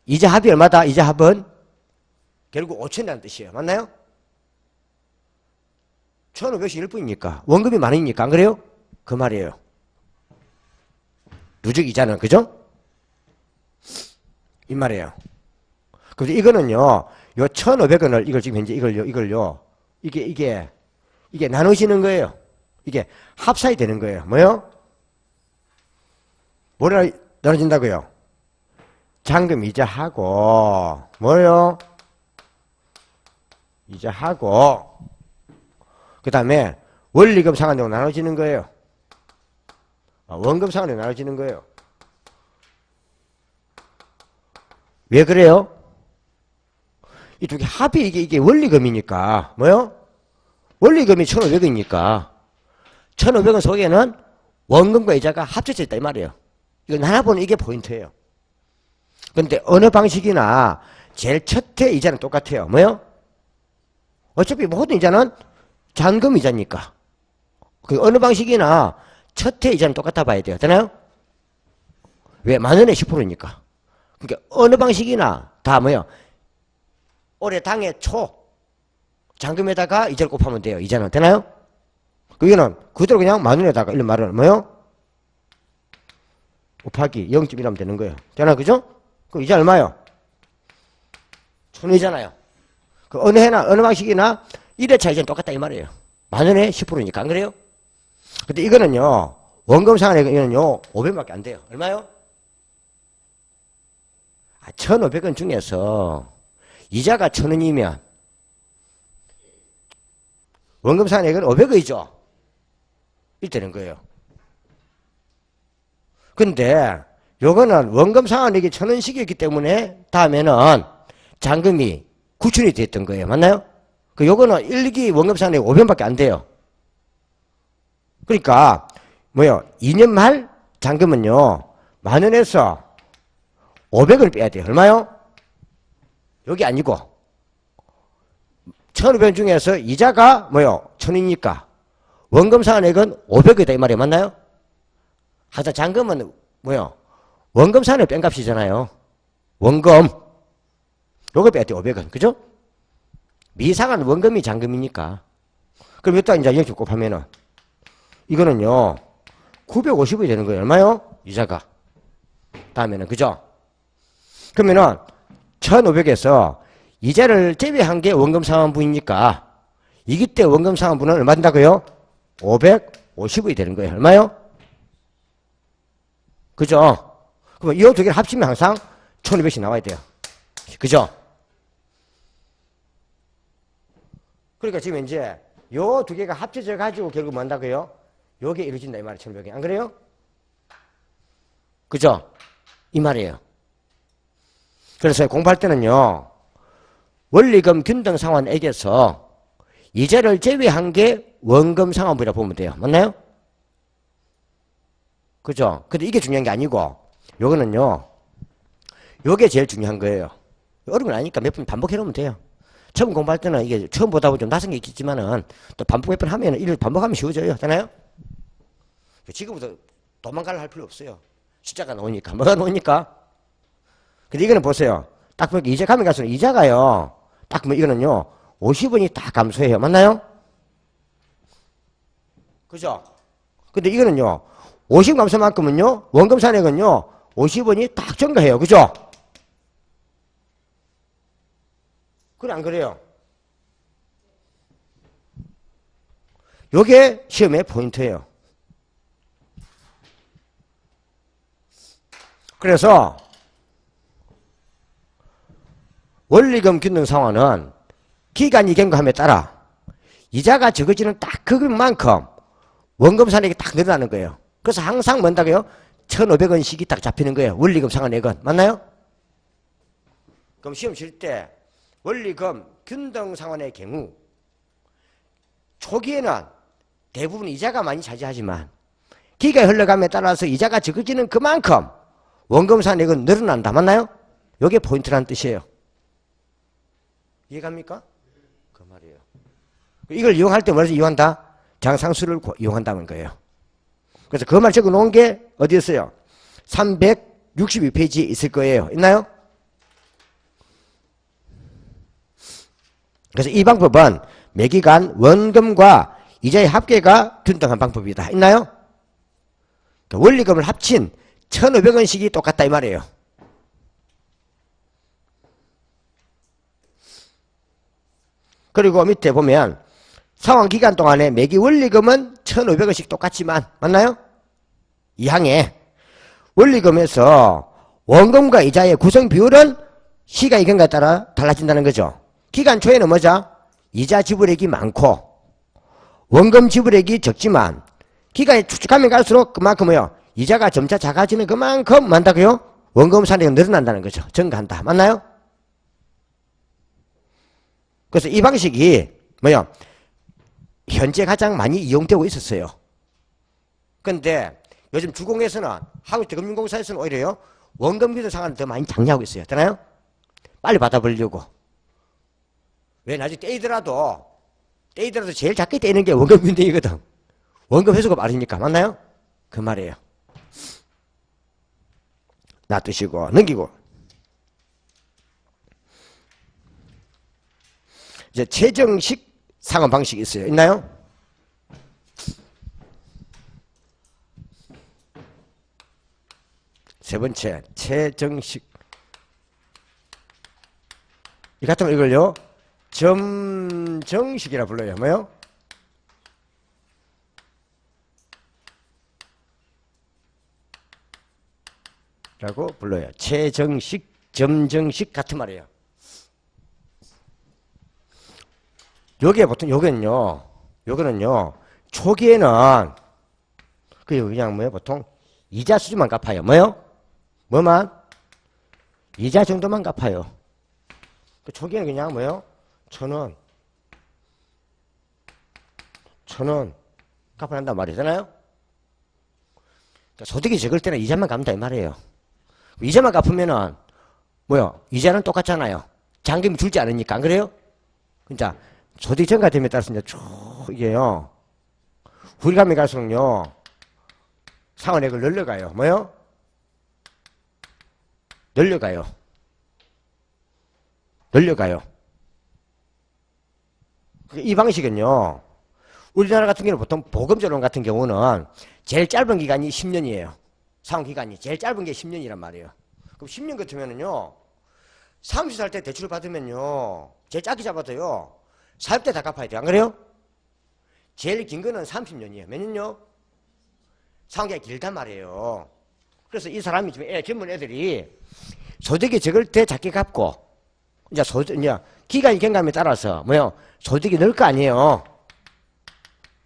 [SPEAKER 1] 이자 합이 얼마다? 이자 합은? 결국 5천이라는 뜻이에요. 맞나요? 1,500씩 10번이니까. 원금이 만원이니까. 안 그래요? 그 말이에요. 누적 이자는, 그죠? 이 말이에요. 그래서 이거는요, 요 1,500원을, 이걸 지금 현재 이걸요, 이게 나누시는 거예요. 이게 합산이 되는 거예요. 뭐요? 뭐라 나눠진다고요? 잔금 이자하고, 뭐요? 이자하고, 그 다음에 원리금 상환으로 나눠지는 거예요. 원금 상환으로 나눠지는 거예요. 왜 그래요? 이 두 개 합이 이게 원리금이니까, 뭐요? 원리금이 1,500원이니까, 1,500원 속에는 원금과 이자가 합쳐져 있다, 이 말이에요. 이거 나눠보는 이게 포인트예요. 근데 어느 방식이나 제일 첫해 이자는 똑같아요. 뭐요? 어차피 모든 이자는 잔금 이자니까. 그 어느 방식이나 첫해 이자는 똑같아 봐야 돼요. 되나요? 왜? 만원에 10%니까. 그러니까 어느 방식이나 다 뭐요? 올해 당해 초 잔금에다가 이자를 곱하면 돼요. 이자는 되나요? 그게는 그대로 그냥 만원에다가 1년 만원 뭐요? 곱하기 0.1하면 되는 거예요. 되나 그죠? 그럼 이자 얼마요? 1,000원이잖아요. 그 어느 해나 어느 방식이나 1회차 이자는 똑같다 이 말이에요. 만원에 10%니까 안 그래요? 근데 이거는요 원금 상환액은요 500원밖에 안 돼요. 얼마요? 1,500원 중에서 이자가 1,000원이면 원금 상환액은 500원이죠. 이렇게 되는 거예요. 근데 요거는 원금 상환액이 1,000원씩이었기 때문에 다음에는 잔금이 9,000원이 됐던 거예요. 맞나요? 그 요거는 1기 원금 상환액 500원밖에 안 돼요. 그러니까 뭐요? 2년 말 잔금은요. 만원에서 500원을 빼야 돼요. 얼마요? 여기 아니고 1,500원 중에서 이자가 뭐요? 1,000원이니까 원금 상환액은 500원이다 이 말이에요. 맞나요? 하여튼 잔금은 뭐요? 원금 상환액 뺀 값이잖아요. 원금 요거 빼야 돼 500원. 그죠? 미상한 원금이 잔금이니까. 그럼 이따 이제 이렇게 곱하면은 이거는요 950원이 되는 거예요. 얼마요? 이자가. 다음에는 그죠? 그러면은 1,500에서 이자를 제외한 게 원금 상환분이니까 이기 때 원금 상환분은 얼마 된다고요? 550원이 되는 거예요. 얼마요? 그죠? 그럼 이 두 개를 합치면 항상 1200씩 나와야 돼요. 그죠? 그러니까 지금 이제 요 두 개가 합쳐져 가지고 결국 뭐 한다고요? 요게 이루어진다 이 말이에요. 1200이. 안 그래요? 그죠? 이 말이에요. 그래서 공부할 때는요. 원리금 균등 상환액에서 이자를 제외한 게 원금 상환비라고 보면 돼요. 맞나요? 그죠? 근데 이게 중요한 게 아니고 요거는요. 요게 제일 중요한 거예요. 어려운 건 아니니까 몇 번 반복해 놓으면 돼요. 처음 공부할 때는 이게 처음 보다 보면 좀 낯선 게 있겠지만은 또 반복 몇 번 하면은 이를 반복하면 쉬워져요. 되나요? 지금부터 도망갈 할 필요 없어요. 숫자가 나오니까. 뭐가 나오니까? 근데 이거는 보세요. 딱 보니까 이자 가면 갈수록 이자가요. 딱 보면 이거는요. 50원이 딱 감소해요. 맞나요? 그죠? 근데 이거는요. 50 감소만큼은요. 원금 산액은요. 50원이 딱 증가해요. 그죠? 그래 안 그래요? 요게 시험의 포인트예요. 그래서 원리금 균등 상환은 기간이 경과함에 따라 이자가 적어지는 딱 그만큼 원금 산액이 딱 늘어나는 거예요. 그래서 항상 뭔다고요? 1,500원씩이 딱 잡히는 거예요. 원리금 상환액은. 맞나요? 그럼 시험 칠 때 원리금 균등 상환의 경우 초기에는 대부분 이자가 많이 차지하지만 기간이 흘러감에 따라서 이자가 적어지는 그만큼 원금 산액은 늘어난다. 맞나요? 이게 포인트라는 뜻이에요. 이해갑니까? 그 말이에요. 이걸 이용할 때 뭐를 이용한다? 장상수를 이용한다는 거예요. 그래서 그 말 적어 놓은 게 어디였어요? 362페이지에 있을 거예요. 있나요? 그래서 이 방법은 매기간 원금과 이자의 합계가 균등한 방법이다. 있나요? 그러니까 원리금을 합친 1,500원씩이 똑같다 이 말이에요. 그리고 밑에 보면 상환기간 동안에 매기 원리금은 1,500원씩 똑같지만 맞나요? 이 항에 원리금에서 원금과 이자의 구성 비율은 시간이 경과에 따라 달라진다는 거죠. 기간 초에는 뭐죠? 이자 지불액이 많고 원금 지불액이 적지만 기간이 축축하면 갈수록 그만큼 뭐요? 이자가 점차 작아지는 그만큼 만다고요? 원금 산액이 늘어난다는 거죠. 증가한다. 맞나요? 그래서 이 방식이 뭐요? 현재 가장 많이 이용되고 있었어요. 그런데 요즘 주공에서는 한국대금융공사에서는 오히려요. 원금 균등 상환을 더 많이 장려하고 있어요. 되나요? 빨리 받아보려고. 왜 나중에 떼이더라도 제일 작게 떼는 게 원금 균등이거든. 원금 회수가 빠르니까. 맞나요? 그 말이에요. 놔두시고 넘기고 이제 최정식 상환 방식이 있어요. 있나요? 세 번째 최정식. 이 같은 거 이걸요 점정식이라 불러요. 뭐요? 라고 불러요. 최정식, 점정식 같은 말이에요. 요게 보통 요거는요 초기에는 그냥 뭐요 보통 이자 수준만 갚아요. 뭐요? 뭐만? 이자 정도만 갚아요. 초기에는 그냥 뭐요? 1,000원 갚아야 한단 말이잖아요. 그러니까 소득이 적을 때는 이자만 갚는다 이 말이에요. 이자만 갚으면은 뭐요? 이자는 똑같잖아요. 잔금이 줄지 않으니까. 안 그래요? 그러니까 소득이 증가됨에 따라서 이제 쭉 이게요. 후리감이 갈수록요. 상환액을 늘려가요. 뭐요? 늘려가요. 이 방식은요. 우리나라 같은 경우는 보통 보금자론 같은 경우는 제일 짧은 기간이 10년이에요. 상환기간이 제일 짧은 게 10년이란 말이에요. 그럼 10년 같으면은요. 30살 때 대출을 받으면요. 제일 짧게 잡아도요. 40대 다 갚아야 돼요. 안 그래요? 제일 긴 거는 30년이에요. 몇 년요? 상환기간이 길단 말이에요. 그래서 이 사람이 지금 젊은 애들이 소득이 적을 때 작게 갚고, 이제 이제 기간이 경감에 따라서 뭐요? 소득이 늘 거 아니에요.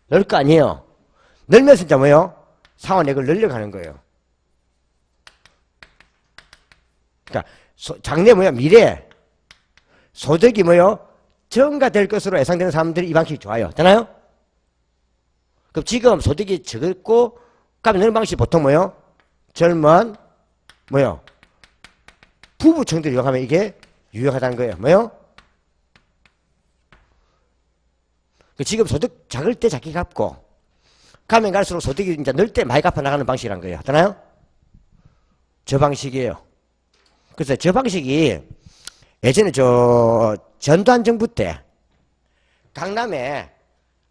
[SPEAKER 1] 늘 거 아니에요. 늘면서 이제 뭐요? 상환액을 늘려가는 거예요. 그러니까 장래 뭐야? 미래 소득이 뭐요? 증가될 것으로 예상되는 사람들이 이 방식이 좋아요. 되나요? 그럼 지금 소득이 적고 값이 늘는 방식이 보통 뭐요? 젊은 뭐요? 부부층들이 이용하면 이게 유용하다는 거예요. 뭐요? 지금 소득 작을 때 작게 갚고 가면 갈수록 소득이 이제 늘 때 많이 갚아 나가는 방식이란 거예요. 되나요? 저 방식이에요. 그래서 저 방식이 예전에 전두환 정부 때 강남에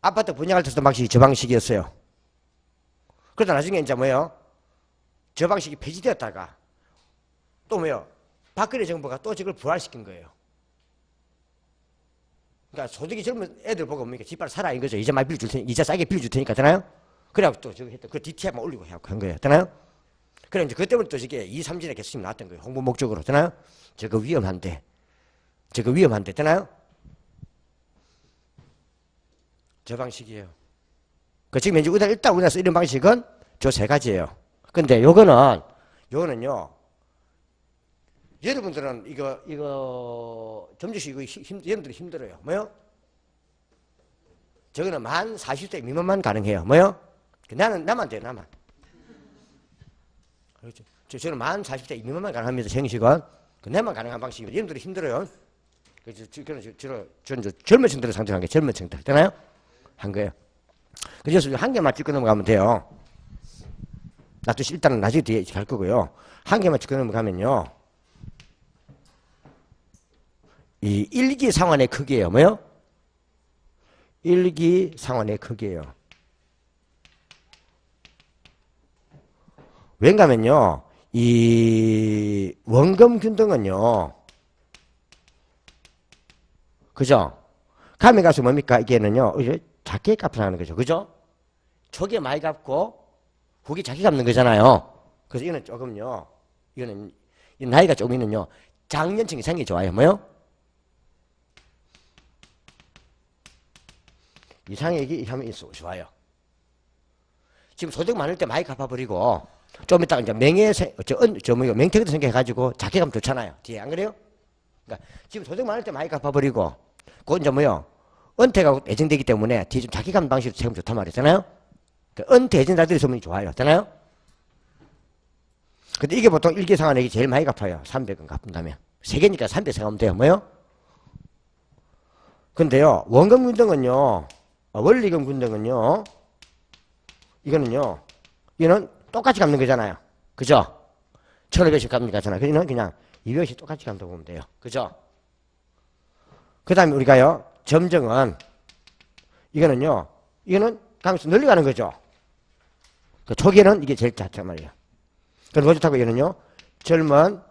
[SPEAKER 1] 아파트 분양할 때 쓰던 방식이 저 방식이었어요. 그러다 나중에 이제 뭐예요? 저 방식이 폐지되었다가 또 뭐예요? 박근혜 정부가 또 저걸 부활시킨 거예요. 그러니까 소득이 젊은 애들 보고 뭡니까? 집발 사라 인 거죠. 이자 많이 빌려줄 테니까, 이자 싸게 빌려줄 테니까, 되나요? 그래갖고 또 저거 했던 그 DTI만 올리고 한 거예요. 되나요? 그래 이제 그때부터 또 저게 2, 3진에 계속 나왔던 거예요. 홍보 목적으로. 되나요? 저거 위험한데. 저거 위험한데. 되나요? 저 방식이에요. 그 지금 이제 일단 우리나라에서 이런 방식은 저 세 가지예요. 근데 요거는요. 여러분들은 이거 점주식 여러분들이 힘들어요. 뭐요? 저거는 만 40대 미만만 가능해요. 뭐요? 나만 돼요. 나만. 그렇죠. 저는 만 40대 미만만 가능합니다. 정식은. 내만 가능한 방식입니다. 여러분들이 힘들어요. 그래서 저는 젊은 층들을 상대로 한 게 젊은 층들. 되나요? 한 거예요. 그래서 한 개만 짚고 넘어가면 돼요. 나도 일단은 나중에 뒤에 갈 거고요. 한 개만 짚고 넘어가면요. 이 일기 상환의 크기예요. 뭐요? 일기 상환의 크기예요. 왠가면요. 이 원금 균등은요. 그죠? 감에 가서 뭡니까? 이게는요. 작게 값을 하는 거죠. 그죠? 초기에 많이 갚고 후기 작게 갚는 거잖아요. 그래서 이거는 조금요. 이거는 나이가 조금 있는요. 장년층이 생기 좋아요. 뭐요? 이상액이 하면 있어 좋아요. 지금 소득 많을 때 많이 갚아버리고 좀 이따가 이제 맹태가 생겨가지고 작게 갚으면 좋잖아요. 뒤에 안 그래요? 그러니까 지금 소득 많을 때 많이 갚아버리고 그건 이제 뭐요? 은퇴가 예정되기 때문에 뒤에 좀 작게 갚는 방식이 최고 좋단 말이잖아요. 그러니까 은퇴 예정자들이 소문이 좋아요. 되나요? 근데 이게 보통 일기상환액이 제일 많이 갚아요. 300원 갚는다면. 3개니까 300 생각하면 돼요. 뭐요? 근데요, 원금 균등은요, 원리금 균등은요, 이거는 똑같이 갚는 거잖아요. 그죠? 1,500씩 갚는 거잖아요. 이거는 그냥 200씩 똑같이 갚는다고 보면 돼요. 그죠? 그 다음에 우리가요, 점정은, 이거는 가면서 늘려가는 거죠. 그 초기에는 이게 제일 작단 말이에요. 그리고 좋다고 이거는요, 젊은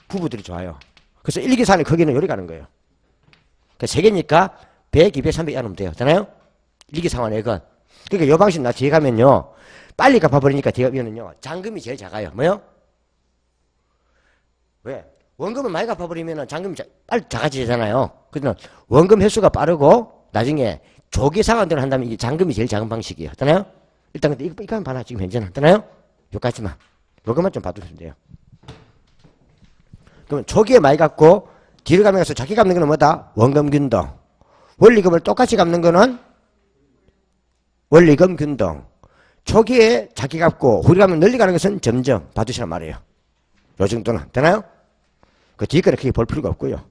[SPEAKER 1] 부부들이 좋아요. 그래서 일기상의 크기는 요리 가는 거예요. 그 3개니까 100, 200, 300 이하면 돼요. 되나요? 일기상환액은. 그러니까 요 방식 나 뒤에 가면요. 빨리 갚아버리니까 뒤에 가면요. 잔금이 제일 작아요. 뭐요? 왜? 원금을 많이 갚아버리면 잔금이 빨리 작아지잖아요. 그러면 원금 횟수가 빠르고 나중에 조기 상환대로 한다면 이게 잔금이 제일 작은 방식이에요. 되나요? 일단 근데 이거 하면 봐라. 지금 현재는. 되나요? 요까지만. 요것만 좀 봐두시면 돼요. 그러면 초기에 많이 갚고 뒤로 가면서 작게 갚는 거는 뭐다? 원금 균등. 원리금을 똑같이 갚는 거는 원리금 균등. 초기에 작게 갚고 후리 가면 널리 가는 것은 점점 봐두시란 말이에요. 요 정도는. 되나요? 그 뒤에 거는 크게 볼 필요가 없고요.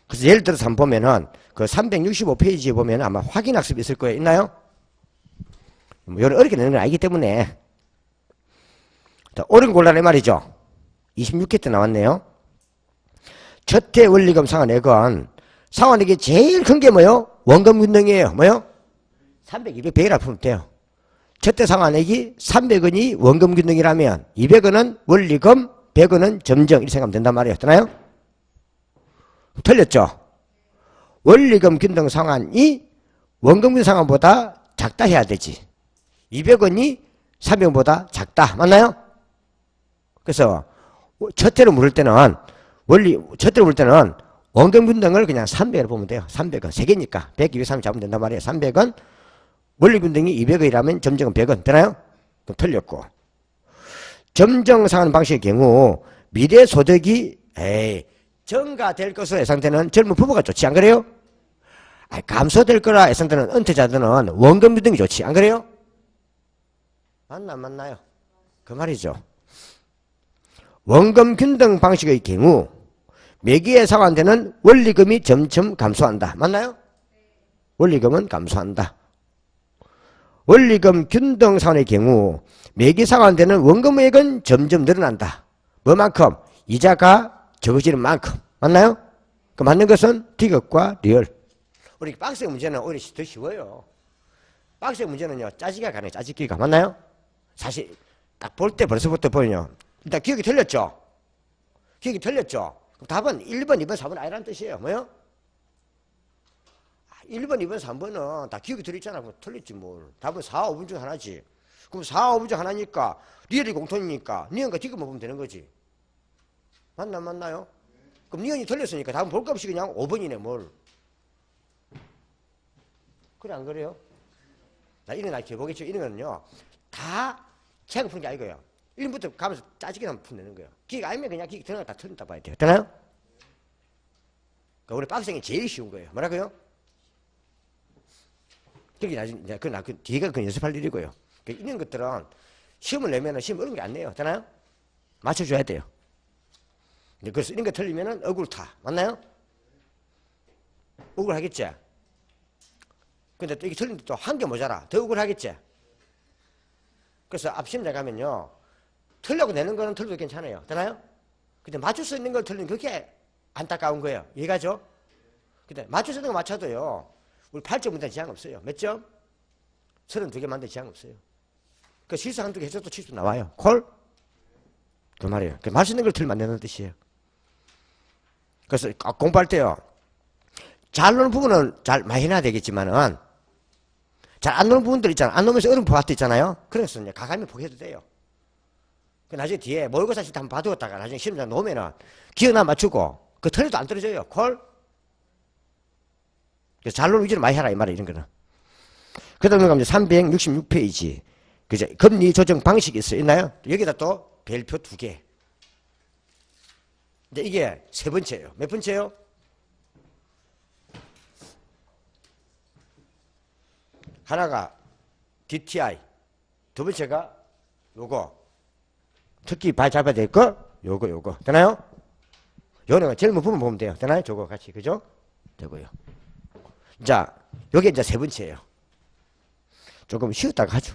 [SPEAKER 1] 그래서 예를 들어서 한번 보면은 그 365페이지에 보면 아마 확인학습이 있을 거예요. 있나요? 뭐 요런 어렵게 내는 건 아니기 때문에. 자, 옳은 곤란해 말이죠. 26회 때 나왔네요. 첫해 원리금 상환액은 상환액이 제일 큰 게 뭐요? 원금 균등이에요. 뭐요? 300, 200, 100이라 풀면 돼요. 첫해 상환액이 300원이 원금 균등이라면 200원은 원리금, 100원은 점정 이렇게 생각하면 된단 말이에요. 되나요? 틀렸죠? 원리금 균등 상환이 원금 균등 상환보다 작다 해야 되지. 200원이 300원보다 작다. 맞나요? 그래서 첫째로 물을 때는 첫째로 물을 때는 원금 균등을 그냥 300으로 보면 돼요. 300원. 3개니까 100, 230 잡으면 된단 말이에요. 300원. 원리 균등이 200원이라면 점정은 100원. 되나요? 그럼 틀렸고. 점정상환 방식의 경우 미래 소득이 증가될 것으로 예상되는 젊은 부부가 좋지. 안 그래요? 감소될 거라 예상되는 은퇴자들은 원금 균등이 좋지. 안 그래요? 맞나 안 맞나요? 그 말이죠. 원금 균등 방식의 경우 매기에 상환되는 원리금이 점점 감소한다. 맞나요? 원리금은 감소한다. 원리금 균등 상환의 경우 매기 상환되는 원금액은 점점 늘어난다. 뭐만큼? 이자가 적어지는 만큼. 맞나요? 그 맞는 것은 디귿과 리얼. 우리 박스의 문제는 오히려 더 쉬워요. 박스의 문제는요, 짜지기가 가능해요. 짜지기가. 맞나요? 사실 딱 볼 때 벌써부터 보이요. 일단 기억이 틀렸죠? 기억이 틀렸죠? 그럼 답은 1번, 2번, 4번 아니라는 뜻이에요. 뭐요? 1번, 2번, 3번은 다 기억이 들어있잖아. 그럼 틀렸지 뭘. 답은 4, 5번 중 하나지. 그럼 4, 5번 중 하나니까 리얼이 공통이니까 니은과 디귿만 보면 되는 거지. 맞나요? 그럼 니은이 틀렸으니까 답은 볼 것 없이 그냥 5번이네 뭘. 그래 안 그래요? 이런 날 기억보겠죠. 이런 거는요 다 책을 푸는 게 아니고요. 1번부터 가면서 짜지기만 푸는 거예요. 기억 아니면 그냥 기억 들어가 다 틀린다 봐야 돼요. 되나요? 그러니까 우리 박스형이 제일 쉬운 거예요. 뭐라고요? 그게 나중에 그 뒤가 그 연습할 일이고요. 그러니까 이런 것들은 시험을 내면은 시험 어려운 게 안 내요. 되나요? 맞춰줘야 돼요. 그래서 이런 거 틀리면은 억울타. 맞나요? 억울하겠지? 근데 또 이게 틀린데 또 한 개 모자라. 더 억울하겠지? 그래서 앞 시험장 가면요. 틀려고 내는 거는 틀려도 괜찮아요. 되나요? 근데 맞출 수 있는 걸 틀리면 그게 안타까운 거예요. 이해가죠? 근데 맞출 수 있는 거 맞춰도요. 우리 8점 문제는 지장 없어요. 몇 점? 32개 만든 지장 없어요. 그 실수 한두 개 해줘도 실수 나와요. 콜? 그 말이에요. 그 맞출 수 있는 걸 틀면 안 된다는 뜻이에요. 그래서 공부할 때요. 잘 노는 부분은 잘 많이 해놔야 되겠지만은 잘 안 노는 부분들 있잖아. 안 노면서 어려운 파트 있잖아요. 그래서 이제 가감히 포기해도 돼요. 그 나중에 뒤에 모의고사 실 때 한번 봐두었다가 나중에 시험장 놓으면은 기억나 맞추고 그 틀려도 안 떨어져요. 콜? 그래서 잘 노는 위주로 많이 해라 이 말이야 이런 거는. 그 다음에 이제 366페이지 그죠? 금리 조정 방식이 있나요? 여기다 또 별표 2개. 이제 이게 세 번째예요. 몇 번째요? 하나가 DTI, 두 번째가 요거. 특히 발 잡아야 될 거, 요거. 되나요? 요거는 젊은 부분 보면 돼요. 되나요? 저거 같이, 그죠? 저거요. 자, 요게 이제 세 번째예요. 조금 쉬었다가 하죠.